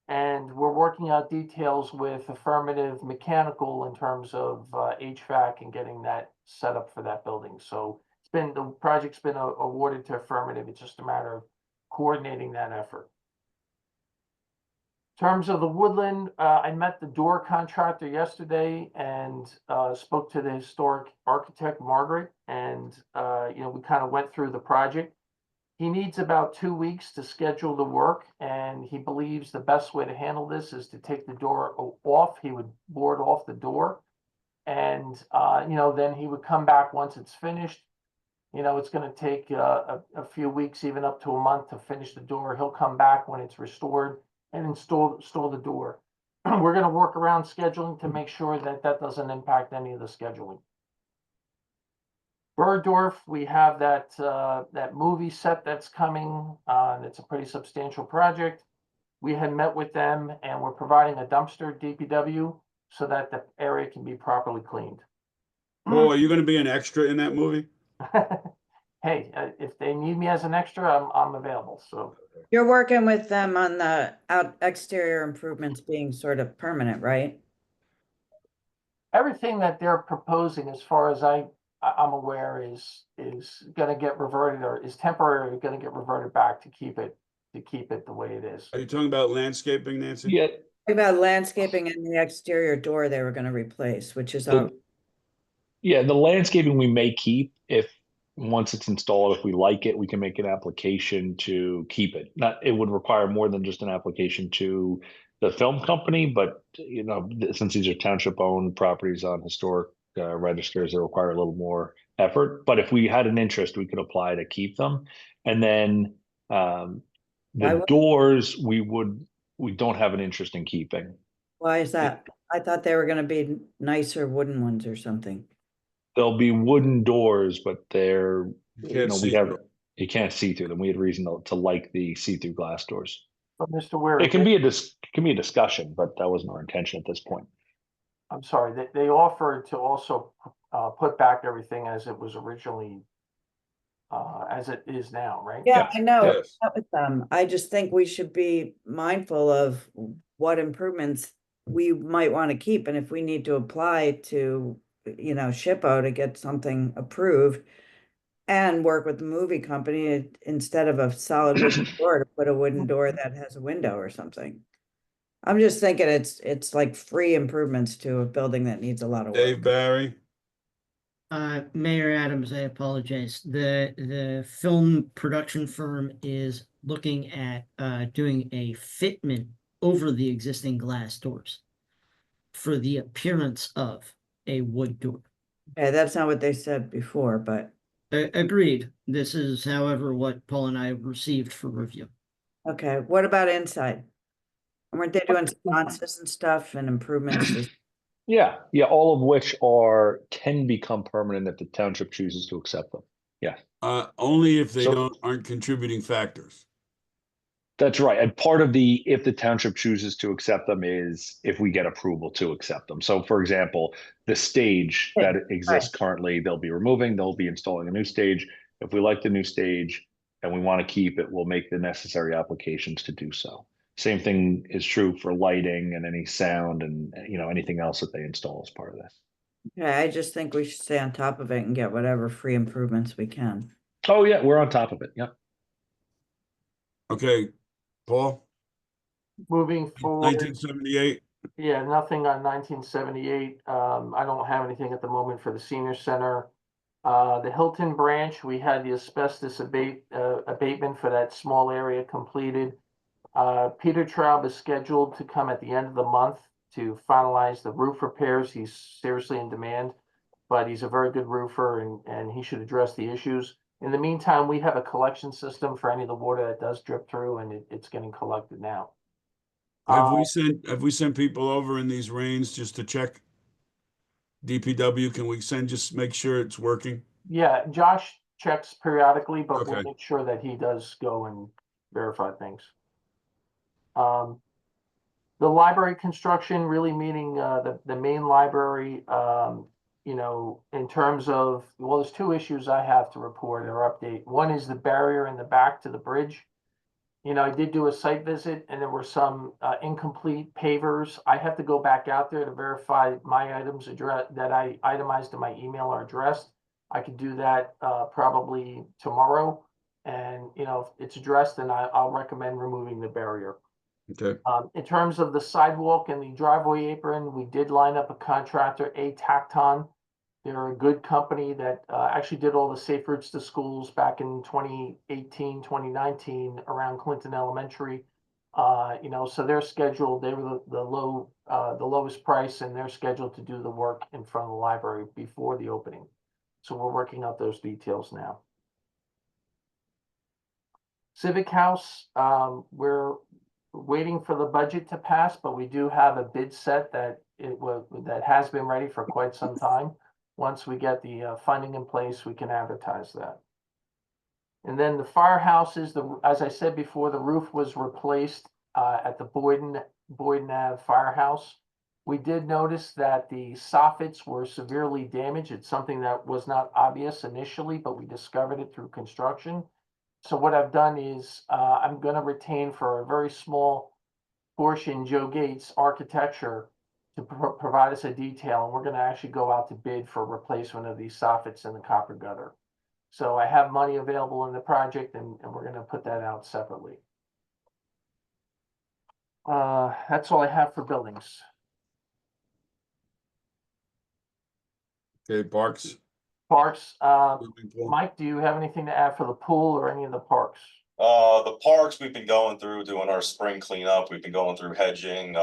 And we're working out details with Affirmative Mechanical in terms of HVAC and getting that set up for that building. So the project's been awarded to Affirmative. It's just a matter of coordinating that effort. In terms of the woodland, I met the door contractor yesterday and spoke to the historic architect, Margaret, and we kind of went through the project. He needs about 2 weeks to schedule the work, and he believes the best way to handle this is to take the door off. He would board off the door And, then he would come back once it's finished. It's gonna take a few weeks, even up to a month to finish the door. He'll come back when it's restored and install the door. We're gonna work around scheduling to make sure that that doesn't impact any of the scheduling. Bergdorf, we have that movie set that's coming. It's a pretty substantial project. We had met with them and we're providing a dumpster DPW so that the area can be properly cleaned. Oh, are you gonna be an extra in that movie? Hey, if they need me as an extra, I'm available. So You're working with them on the exterior improvements being sort of permanent, right? everything that they're proposing, as far as I'm aware, is going to get reverted, or is temporarily going to get reverted back to keep it the way it is. Are you talking about landscaping, Nancy? Yeah, About landscaping and the exterior door they were gonna replace, which is the landscaping we may keep if once it's installed, if we like it, we can make an application to keep it. It would require more than just an application to the film company, but since these are township owned properties on historic registers, they require a little more effort. But if we had an interest, we could apply to keep them. And then the doors, we don't have an interest in keeping. Why is that? I thought they were gonna be nicer wooden ones or something. There'll be wooden doors, but they're, you can't see through them. We had reason to like the see-through glass doors. But Mr. Ware, It can be a discussion, but that wasn't our intention at this point. I'm sorry, they offered to also put back everything as it was originally, as it is now, right? Yeah, I know. Yes. Not with them. I just think we should be mindful of what improvements we might want to keep, and if we need to apply to, SHPO to get something approved and work with the movie company instead of a solid wooden door to put a wooden door that has a window or something. I'm just thinking it's like free improvements to a building that needs a lot of Dave work. Barry? Mayor Adams, I apologize. The film production firm is looking at doing a fitment over the existing glass doors for the appearance of a wood door. Okay, that's not what they said before, but Agreed. This is, however, what Paul and I received for review. okay. What about inside? Weren't they doing sconces and stuff and improvements? Yeah, all of which can become permanent if the township chooses to accept them. Yeah. Only if they aren't contributing factors. That's right. And part of if the township chooses to accept them is if we get approval to accept them. So for example, the stage that exists currently, they'll be removing, they'll be installing a new stage. If we like the new stage and we want to keep it, we'll make the necessary applications to do so. Same thing is true for lighting and any sound and anything else that they install as part of this. Yeah, I just think we should stay on top of it and get whatever free improvements we can. Oh yeah, we're on top of it. Yeah. Okay, Paul? Moving forward. 1978. Yeah, nothing on 1978. I don't have anything at the moment for the senior center. The Hilton branch, we had the asbestos abatement for that small area completed. Peter Traub is scheduled to come at the end of the month to finalize the roof repairs. He's seriously in demand, but he's a very good roofer and he should address the issues. In the meantime, we have a collection system for any of the water that does drip through, and it's getting collected now. Have we sent people over in these rains just to check? DPW, can we just make sure it's working? Yeah, Josh checks periodically, but we'll make sure that he does go and verify things. The library construction, really meaning the main library, in terms of, there's two issues I have to report or update. One is the barrier in the back to the bridge. I did do a site visit and there were some incomplete pavers. I have to go back out there to verify my items that I itemized in my email are addressed. I could do that probably tomorrow. And, if it's addressed, then I'll recommend removing the barrier. Okay. In terms of the sidewalk and the driveway apron, we did line up a contractor, Tacton. They're a good company that actually did all the safe routes to schools back in 2018, 2019 around Clinton Elementary. You know, so they're scheduled, they were the lowest price, and they're scheduled to do the work in front of the library before the opening. So we're working out those details now. Civic House, we're waiting for the budget to pass, but we do have a bid set that that has been ready for quite some time. Once we get the funding in place, we can advertise that. And then the firehouses, as I said before, the roof was replaced at the Boyden Ave Firehouse. We did notice that the soffits were severely damaged. It's something that was not obvious initially, but we discovered it through construction. So what I've done is I'm going to retain for a very small portion Joe Gates Architecture to provide us a detail, and we're going to actually go out to bid for replacement of these soffits in the copper gutter. So I have money available in the project, and we're going to put that out separately. That's all I have for buildings. Okay, parks. Parks, Swimming pool. Mike, do you have anything to add for the pool or any of the parks? The parks, we've been going through doing our spring cleanup. We've been going through hedging,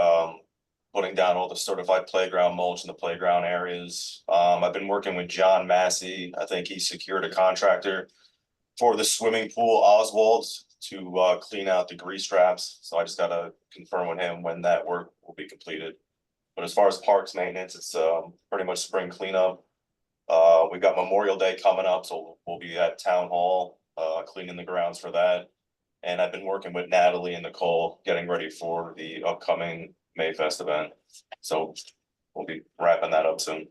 putting down all the certified playground mulch in the playground areas. I've been working with John Massey. I think he secured a contractor for the swimming pool, Oswald, to clean out the grease traps. So I just gotta confirm with him when that work will be completed. But as far as parks maintenance, it's pretty much spring cleanup. We've got Memorial Day coming up, so we'll be at Town Hall, cleaning the grounds for that. And I've been working with Natalie and Nicole, getting ready for the upcoming Mayfest event. So we'll be wrapping that up soon.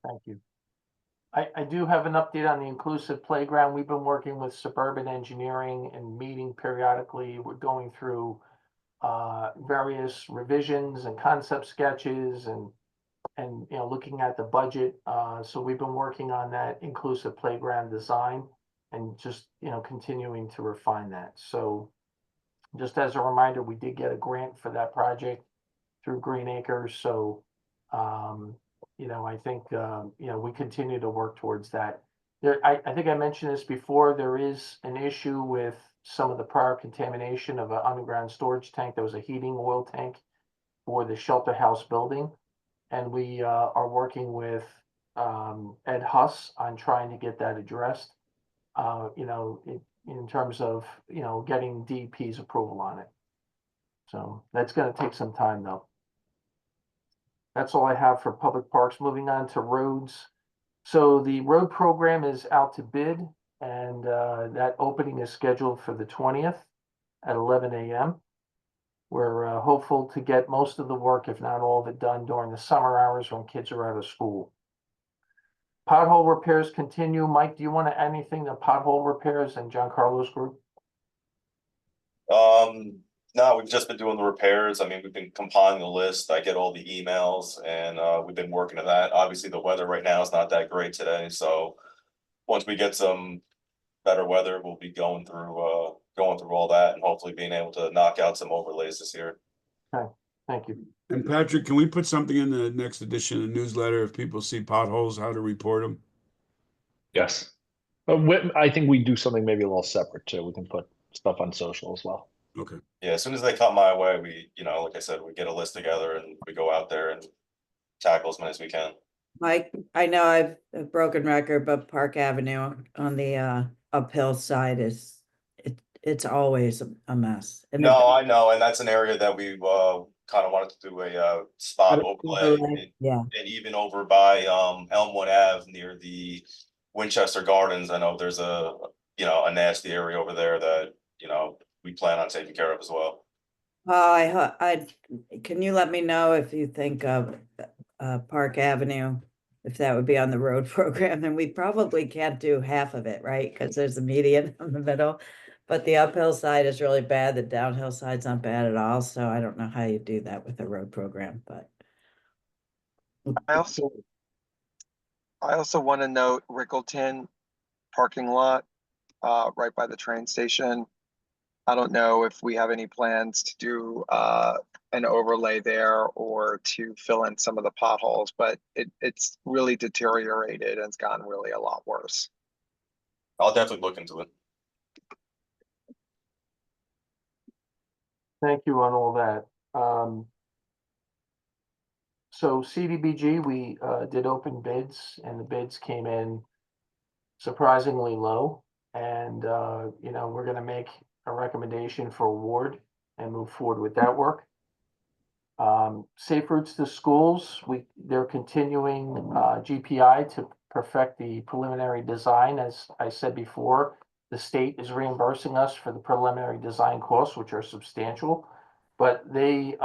Thank you. I do have an update on the inclusive playground. We've been working with Suburban Engineering and meeting periodically. We're going through various revisions and concept sketches and you know, looking at the budget. So we've been working on that inclusive playground design and just, you know, continuing to refine that. So just as a reminder, we did get a grant for that project through Green Acres. So, you know, I think, you know, we continue to work towards that. I think I mentioned this before, there is an issue with some of the prior contamination of an underground storage tank. There was a heating oil tank for the shelter house building. And we are working with Ed Huss on trying to get that addressed, you know, in terms of, you know, getting DEP's approval on it. So that's going to take some time, though. That's all I have for public parks. Moving on to roads. So the road program is out to bid, and that opening is scheduled for the 20th at 11 a.m. We're hopeful to get most of the work, if not all of it, done during the summer hours when kids are out of school. Pothole repairs continue. Mike, do you want to add anything to pothole repairs and Giancarlo's group? No, we've just been doing the repairs. I mean, we've been compiling the list. I get all the emails, and we've been working on that. Obviously, the weather right now is not that great today. So once we get some better weather, we'll be going through all that and hopefully being able to knock out some overlays this year. Okay, thank you. And Patrick, can we put something in the next edition of the newsletter if people see potholes, how to report them? Yes. I think we do something maybe a little separate too. We can put stuff on social as well. Okay. Yeah, as soon as they come my way, we, you know, like I said, we get a list together and we go out there and tackle as many as we can. Mike, I know I've a broken record, but Park Avenue on the uphill side is it's always a mess. And No, I know, and that's an area that we kind of wanted to do a spot overlay, yeah. and even over by Elmwood Ave near the Winchester Gardens. I know there's a nasty area over there that, you know, we plan on taking care of as well. I can you let me know if you think of Park Avenue, if that would be on the road program? And we probably can't do half of it, right? Because there's a median in the middle, but the uphill side is really bad. The downhill side's not bad at all. So I don't know how you do that with a road program, but. I also want to note Rickleton parking lot right by the train station. I don't know if we have any plans to do an overlay there or to fill in some of the potholes, but it's really deteriorated and it's gotten really a lot worse. I'll definitely look into it. Thank you on all that. So CDBG, we did open bids and the bids came in surprisingly low. And, you know, we're going to make a recommendation for award and move forward with that work. Safe routes to schools, they're continuing GPI to perfect the preliminary design. As I said before, the state is reimbursing us for the preliminary design costs, which are substantial. But they,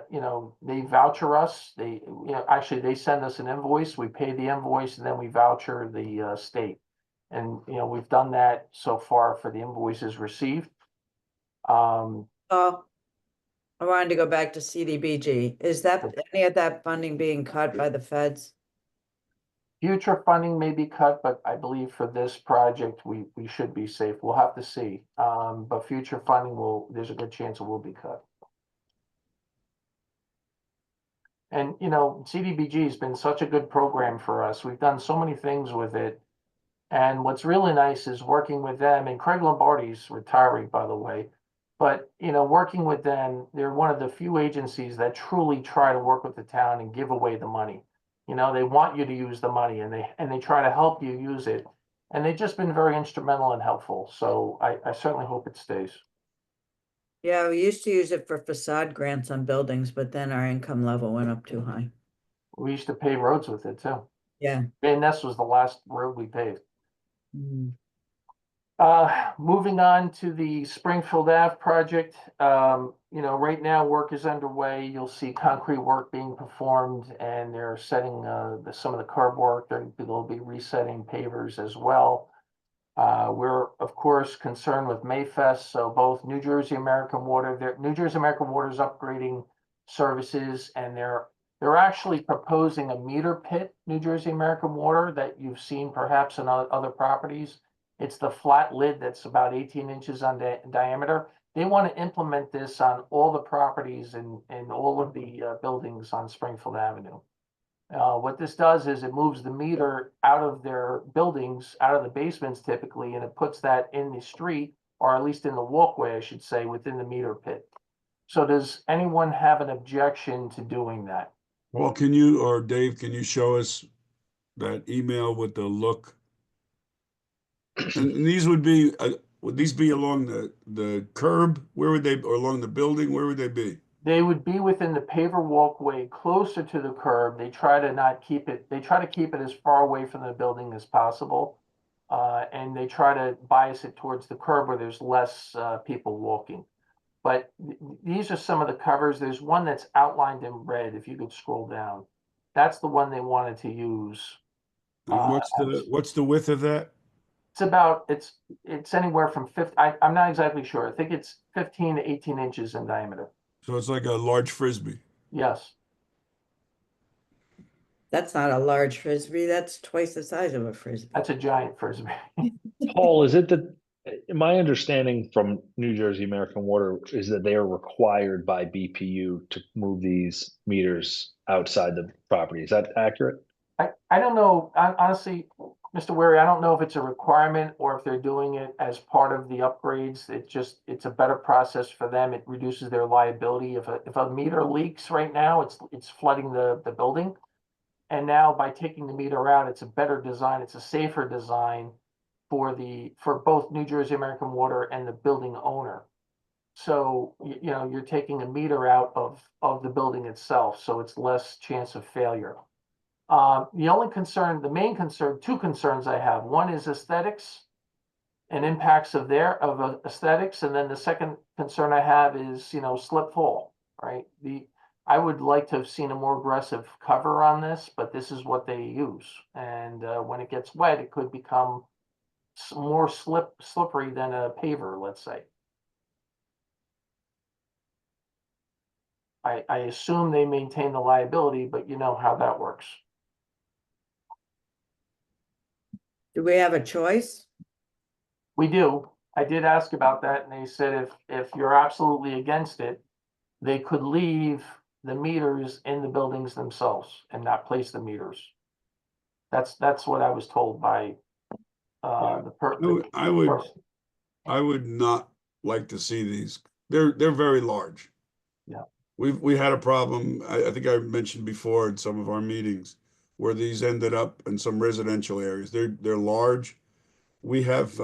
you know, they voucher us. They, you know, actually they send us an invoice. We pay the invoice and then we voucher the state. And, you know, we've done that so far for the invoices received. Oh, I wanted to go back to CDBG. Is that any of that funding being cut by the feds? Future funding may be cut, but I believe for this project, we should be safe. We'll have to see. But future funding there's a good chance it will be cut. And, you know, CDBG has been such a good program for us. We've done so many things with it. And what's really nice is working with them, and Craig Lombardi's retiring, by the way. But, you know, working with them, they're one of the few agencies that truly try to work with the town and give away the money. You know, they want you to use the money and they try to help you use it. And they've just been very instrumental and helpful. So I certainly hope it stays. Yeah, we used to use it for facade grants on buildings, but then our income level went up too high. We used to pave roads with it too. Yeah. And this was the last road we paved. Mm. Moving on to the Springfield Ave project, you know, right now work is underway. You'll see concrete work being performed and they're setting some of the curb work. They'll be resetting pavers as well. We're of course concerned with Mayfest, so both New Jersey American Water, New Jersey American Water is upgrading services and they're actually proposing a meter pit, New Jersey American Water, that you've seen perhaps in other properties. It's the flat lid that's about 18 inches on diameter. They want to implement this on all the properties and all of the buildings on Springfield Avenue. What this does is it moves the meter out of their buildings, out of the basements typically, and it puts that in the street, or at least in the walkway, I should say, within the meter pit. So does anyone have an objection to doing that? Well, can you, or Dave, can you show us that email with the look? And these would these be along the curb? Where would they, or along the building? Where would they be? They would be within the paver walkway closer to the curb. They try to keep it as far away from the building as possible. And they try to bias it towards the curb where there's less people walking. But these are some of the covers. There's one that's outlined in red, if you could scroll down. That's the one they wanted to use. And what's the width of that? It's anywhere from 50, I'm not exactly sure. I think it's 15 to 18 inches in diameter. So it's like a large Frisbee. Yes. That's not a large Frisbee. That's twice the size of a Frisbee. That's a giant Frisbee. Paul, is it my understanding from New Jersey American Water is that they are required by BPU to move these meters outside the property. Is that accurate? I don't know, honestly, Mr. Wary, I don't know if it's a requirement or if they're doing it as part of the upgrades. It's a better process for them. It reduces their liability. If a meter leaks right now, it's flooding the building. And now by taking the meter out, it's a better design. It's a safer design for both New Jersey American Water and the building owner. So, you know, you're taking a meter out of the building itself, so it's less chance of failure. The main concern, two concerns I have. One is aesthetics and impacts of aesthetics. And then the second concern I have is, you know, slip fall, right? I would like to have seen a more aggressive cover on this, but this is what they use. And when it gets wet, it could become more slippery than a paver, let's say. I assume they maintain the liability, but you know how that works. Do we have a choice? We do. I did ask about that, and they said if you're absolutely against it, they could leave the meters in the buildings themselves and not place the meters. That's what I was told by the person. I would not like to see these they're very large. Yeah. We had a problem, I think I mentioned before in some of our meetings, where these ended up in some residential areas. They're large. We have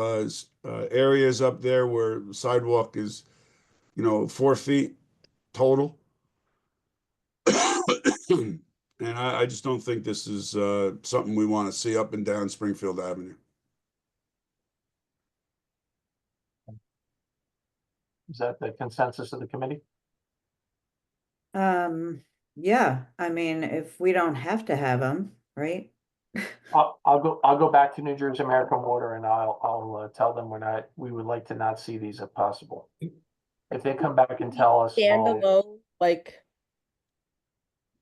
areas up there where sidewalk is, 4 feet total. And I just don't think this is something we want to see up and down Springfield Avenue. Is that the consensus of the committee? Yeah, I mean, if we don't have to have them, right? I'll go back to New Jersey American Water and I'll tell them we would like to not see these if possible. If they come back and tell us, well, Standalone, like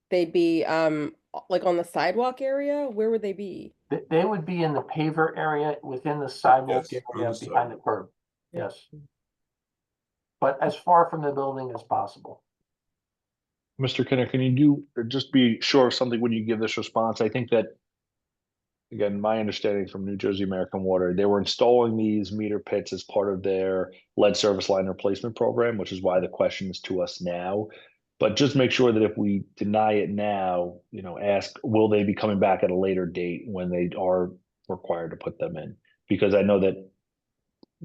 they'd be like on the sidewalk area, where would they be? they would be in the paver area within the sidewalk Yes, on area the behind the curb. Yes. But as far from the building as possible. Mr. Kinner, can you just be sure of something when you give this response? I think that, again, my understanding from New Jersey American Water, they were installing these meter pits as part of their lead service line replacement program, which is why the question is to us now. But just make sure that if we deny it now, ask, will they be coming back at a later date when they are required to put them in? Because I know that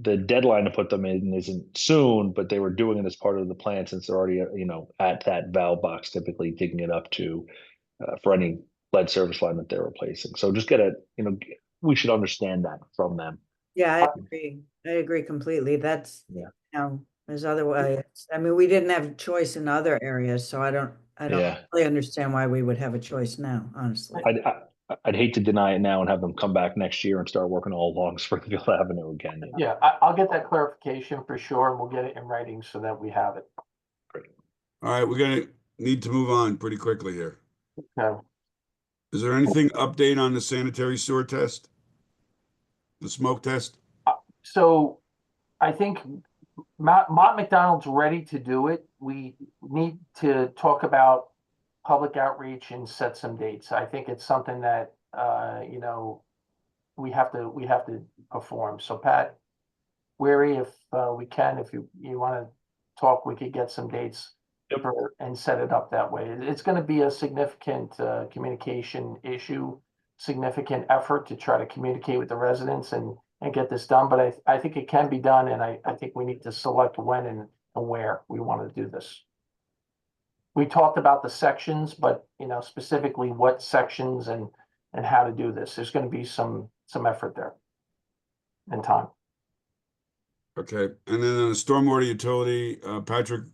the deadline to put them in isn't soon, but they were doing it as part of the plan since they're already, at that valve box, typically digging it up to for any lead service line that they're replacing. So just we should understand that from them. Yeah, I agree. I agree completely. That's, Yeah. there's other ways. I mean, we didn't have a choice in other areas, so I don't Yeah. really understand why we would have a choice now, honestly. I'd hate to deny it now and have them come back next year and start working all along Springfield Avenue again. Yeah, I'll get that clarification for sure, and we'll get it in writing so that we have it. All right, we're gonna need to move on pretty quickly here. Okay. Is there anything update on the sanitary sewer test? The smoke test? So I think Mott McDonald's ready to do it. We need to talk about public outreach and set some dates. I think it's something that, we have to perform. So Pat, Weary, if we can, if you want to talk, we could get some dates and set it up that way. It's going to be a significant communication issue, significant effort to try to communicate with the residents and get this done. But I think it can be done, and I think we need to select when and where we want to do this. We talked about the sections, but specifically what sections and how to do this. There's going to be some effort there and time. Okay, and then on the stormwater utility, Patrick,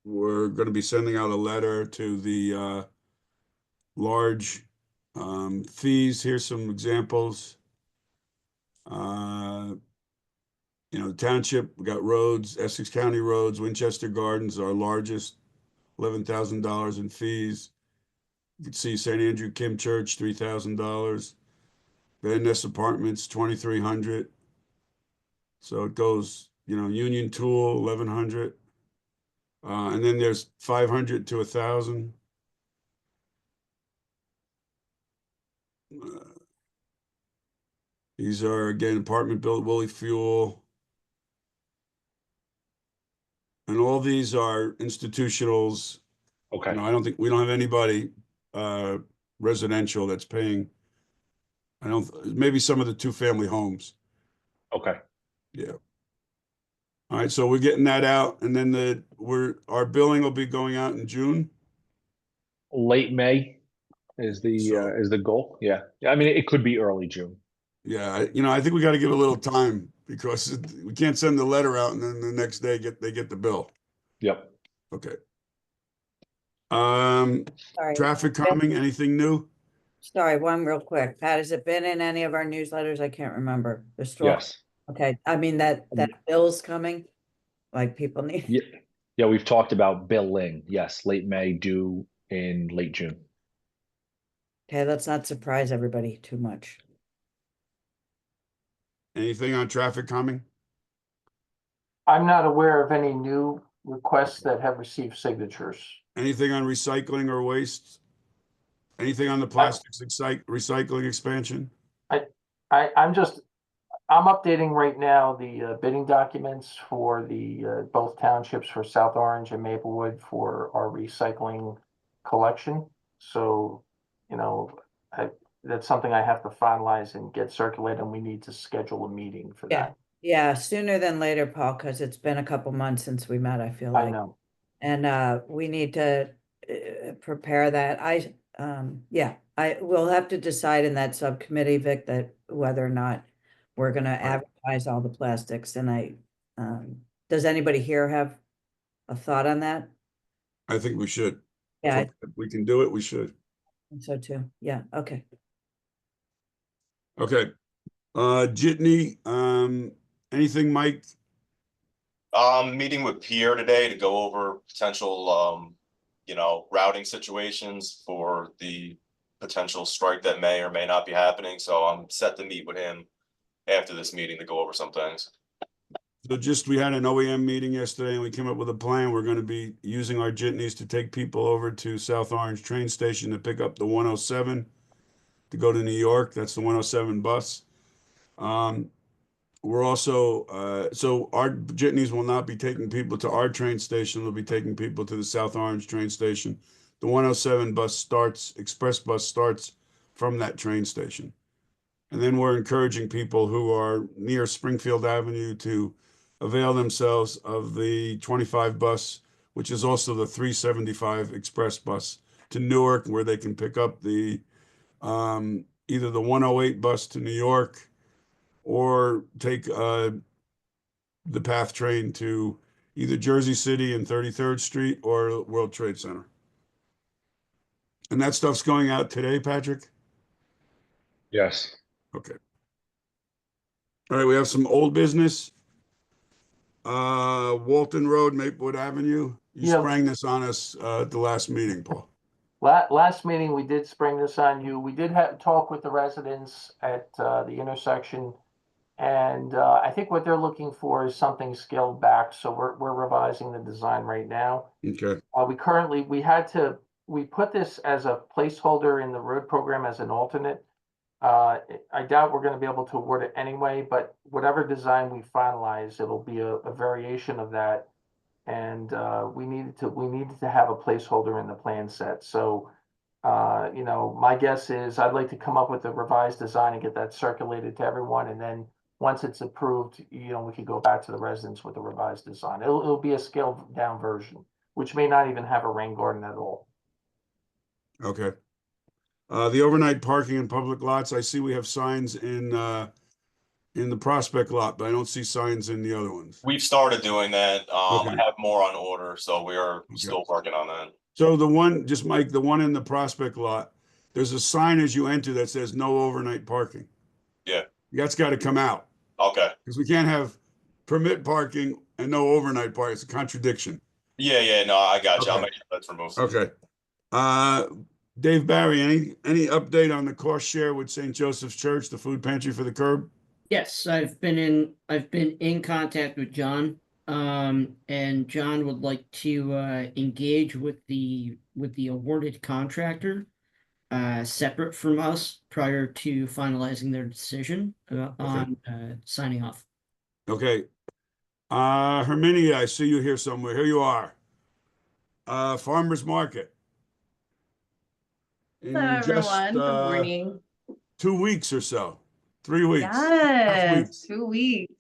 we're going to be sending out a letter to the large fees. Here's some examples. The township, we got roads, Essex County roads, Winchester Gardens, our largest, $11,000 in fees. You can see St. Andrew Kim Church, $3,000. Van Ness Apartments, $2,300. So it goes, Union Tool, $1,100. And then there's 500 to 1,000. These are, again, apartment built, Willie Fuel. And all these are institutionals. Okay. I don't think we don't have anybody residential that's paying. Maybe some of the 2-family homes. Okay. Yeah. All right, so we're getting that out, and then our billing will be going out in June. Late May is the goal. Yeah. I mean, it could be early June. Yeah, I think we got to give a little time because we can't send the letter out and then the next day they get the bill. Yep. Okay. Sorry. Traffic calming, anything new? Sorry, one real quick. Pat, has it been in any of our newsletters? I can't remember. The storm. Yes. Okay, I mean that bill's coming, like people need. Yeah. Yeah, we've talked about billing. Yes, late May, due in late June. Okay, let's not surprise everybody too much. Anything on traffic calming? I'm not aware of any new requests that have received signatures. Anything on recycling or waste? Anything on the plastics recycling expansion? I'm just, I'm updating right now the bidding documents for the both townships for South Orange and Maplewood for our recycling collection. So, you know, that's something I have to finalize and get circulated, and we need to schedule a meeting for Yeah. that. Yeah, sooner than later, Paul, because it's been a couple months since we met, I feel I like. know. And we need to prepare that. Yeah, I will have to decide in that subcommittee, Vic, that whether or not we're gonna advertise all the plastics. And does anybody here have a thought on that? I think we should. Yeah, If we can do it, we should. I think so too. Yeah, okay. Okay. Jitney, anything, Mike? Meeting with Pierre today to go over potential, you know, routing situations for the potential strike that may or may not be happening. So I'm set to meet with him after this meeting to go over some things. So we had an OEM meeting yesterday and we came up with a plan. We're going to be using our jitneys to take people over to South Orange train station to pick up the 107 to go to New York. That's the 107 bus. We're also, so our jitneys will not be taking people to our train station. They'll be taking people to the South Orange train station. The 107 express bus starts from that train station. And then we're encouraging people who are near Springfield Avenue to avail themselves of the 25 bus, which is also the 375 express bus to Newark, where they can pick up the either the 108 bus to New York or take the PATH train to either Jersey City and 33rd Street or World Trade Center. And that stuff's going out today, Patrick? Yes. Okay. All right, we have some old business. Walton Road, Maplewood Avenue. You Yeah. sprang this on us at the last meeting, Paul. Last meeting, we did spring this on you. We did have talk with the residents at the intersection. And I think what they're looking for is something scaled back. So we're revising the design right now. Okay. We put this as a placeholder in the road program as an alternate. I doubt we're going to be able to award it anyway, but whatever design we finalize, it'll be a variation of that. And we needed to have a placeholder in the plan set. So, you know, my guess is I'd like to come up with a revised design and get that circulated to everyone. And then once it's approved, you know, we could go back to the residents with a revised design. It'll be a scaled down version, which may not even have a rain garden at all. Okay. The overnight parking in public lots, I see we have signs in the Prospect lot, but I don't see signs in the other ones. We've started doing that. Okay. I have more on order, so we are still working on that. So the one, just Mike, the one in the Prospect lot, there's a sign as you enter that says no overnight parking. Yeah. That's got to come out Okay. because we can't have permit parking and no overnight parking. It's a contradiction. Yeah, no, I got you. I'll Okay. make sure that's removed. Okay. Dave Barry, any update on the cost share with St. Joseph's Church, the food pantry for the curb? Yes, I've been in contact with John. And John would like to engage with the awarded contractor separate from us prior to finalizing their decision on signing off. Okay. Herminia, I see you here somewhere. Here you are. Farmers Market. Hello, everyone. Good morning. 2 weeks or so. 3 weeks. Yes, 2 weeks.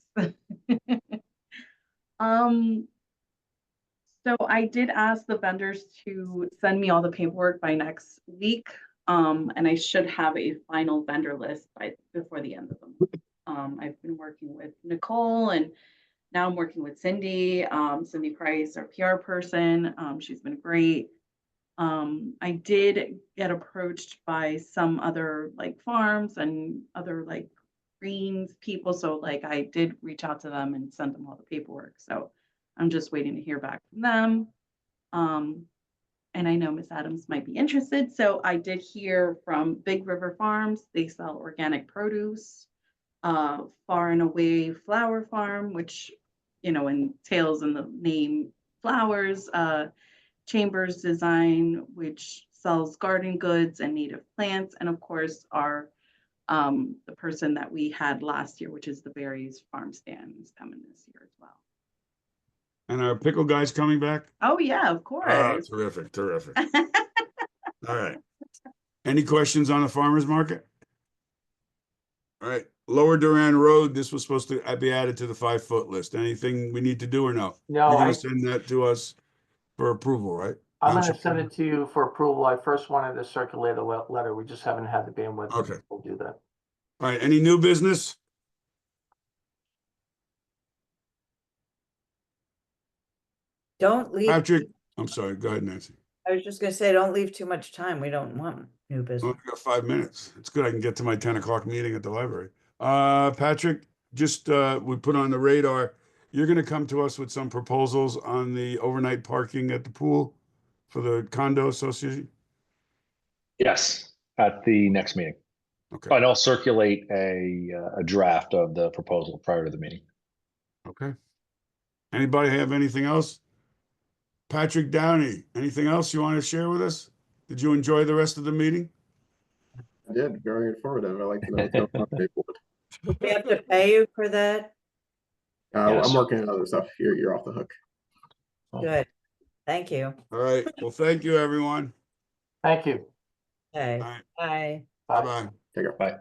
So I did ask the vendors to send me all the paperwork by next week. And I should have a final vendor list before the end of the month. I've been working with Nicole and now I'm working with Cindy, Cindy Price, our PR person. She's been great. I did get approached by some other like farms and other like greens people. So like I did reach out to them and send them all the paperwork. So I'm just waiting to hear back from them. And I know Miss Adams might be interested. So I did hear from Big River Farms. They sell organic produce. Far and Away Flower Farm, which, you know, entails in the name flowers. Chambers Design, which sells garden goods and native plants. And of course, our the person that we had last year, which is the Berries farm stand, is coming this year as well. And our pickle guy's coming back? Oh, yeah, of Ah, course. terrific, terrific. All right. Any questions on the farmer's market? All right, Lower Duran Road, this was supposed to be added to the 5-foot list. Anything we need to do or no? No, You're I, gonna send that to us for approval, right? I'm gonna Township send it to you for approval. I first wanted to circulate a letter. We just haven't had the bandwidth. Okay. We'll do that. All right, any new business? Don't leave, Patrick, I'm sorry, go ahead, Nancy. I was just gonna say, don't leave too much time. We don't want new I business. only got 5 minutes. It's good I can get to my 10 o'clock meeting at the library. Patrick, just, we put on the radar, you're gonna come to us with some proposals on the overnight parking at the pool for the condo association? Yes, at the next meeting. Okay, And I'll circulate a draft of the proposal prior to the meeting. okay. Anybody have anything else? Patrick Downey, anything else you want to share with us? Did you enjoy the rest of the meeting? I did, very informative. I like to know what's going on in Maplewood. We have to pay you for that? Yes. I'm working on other stuff. You're off the hook. Good. Thank you. All right, well, thank you, everyone. Thank you. Okay, All right, bye. Bye. bye-bye. Take care. Bye.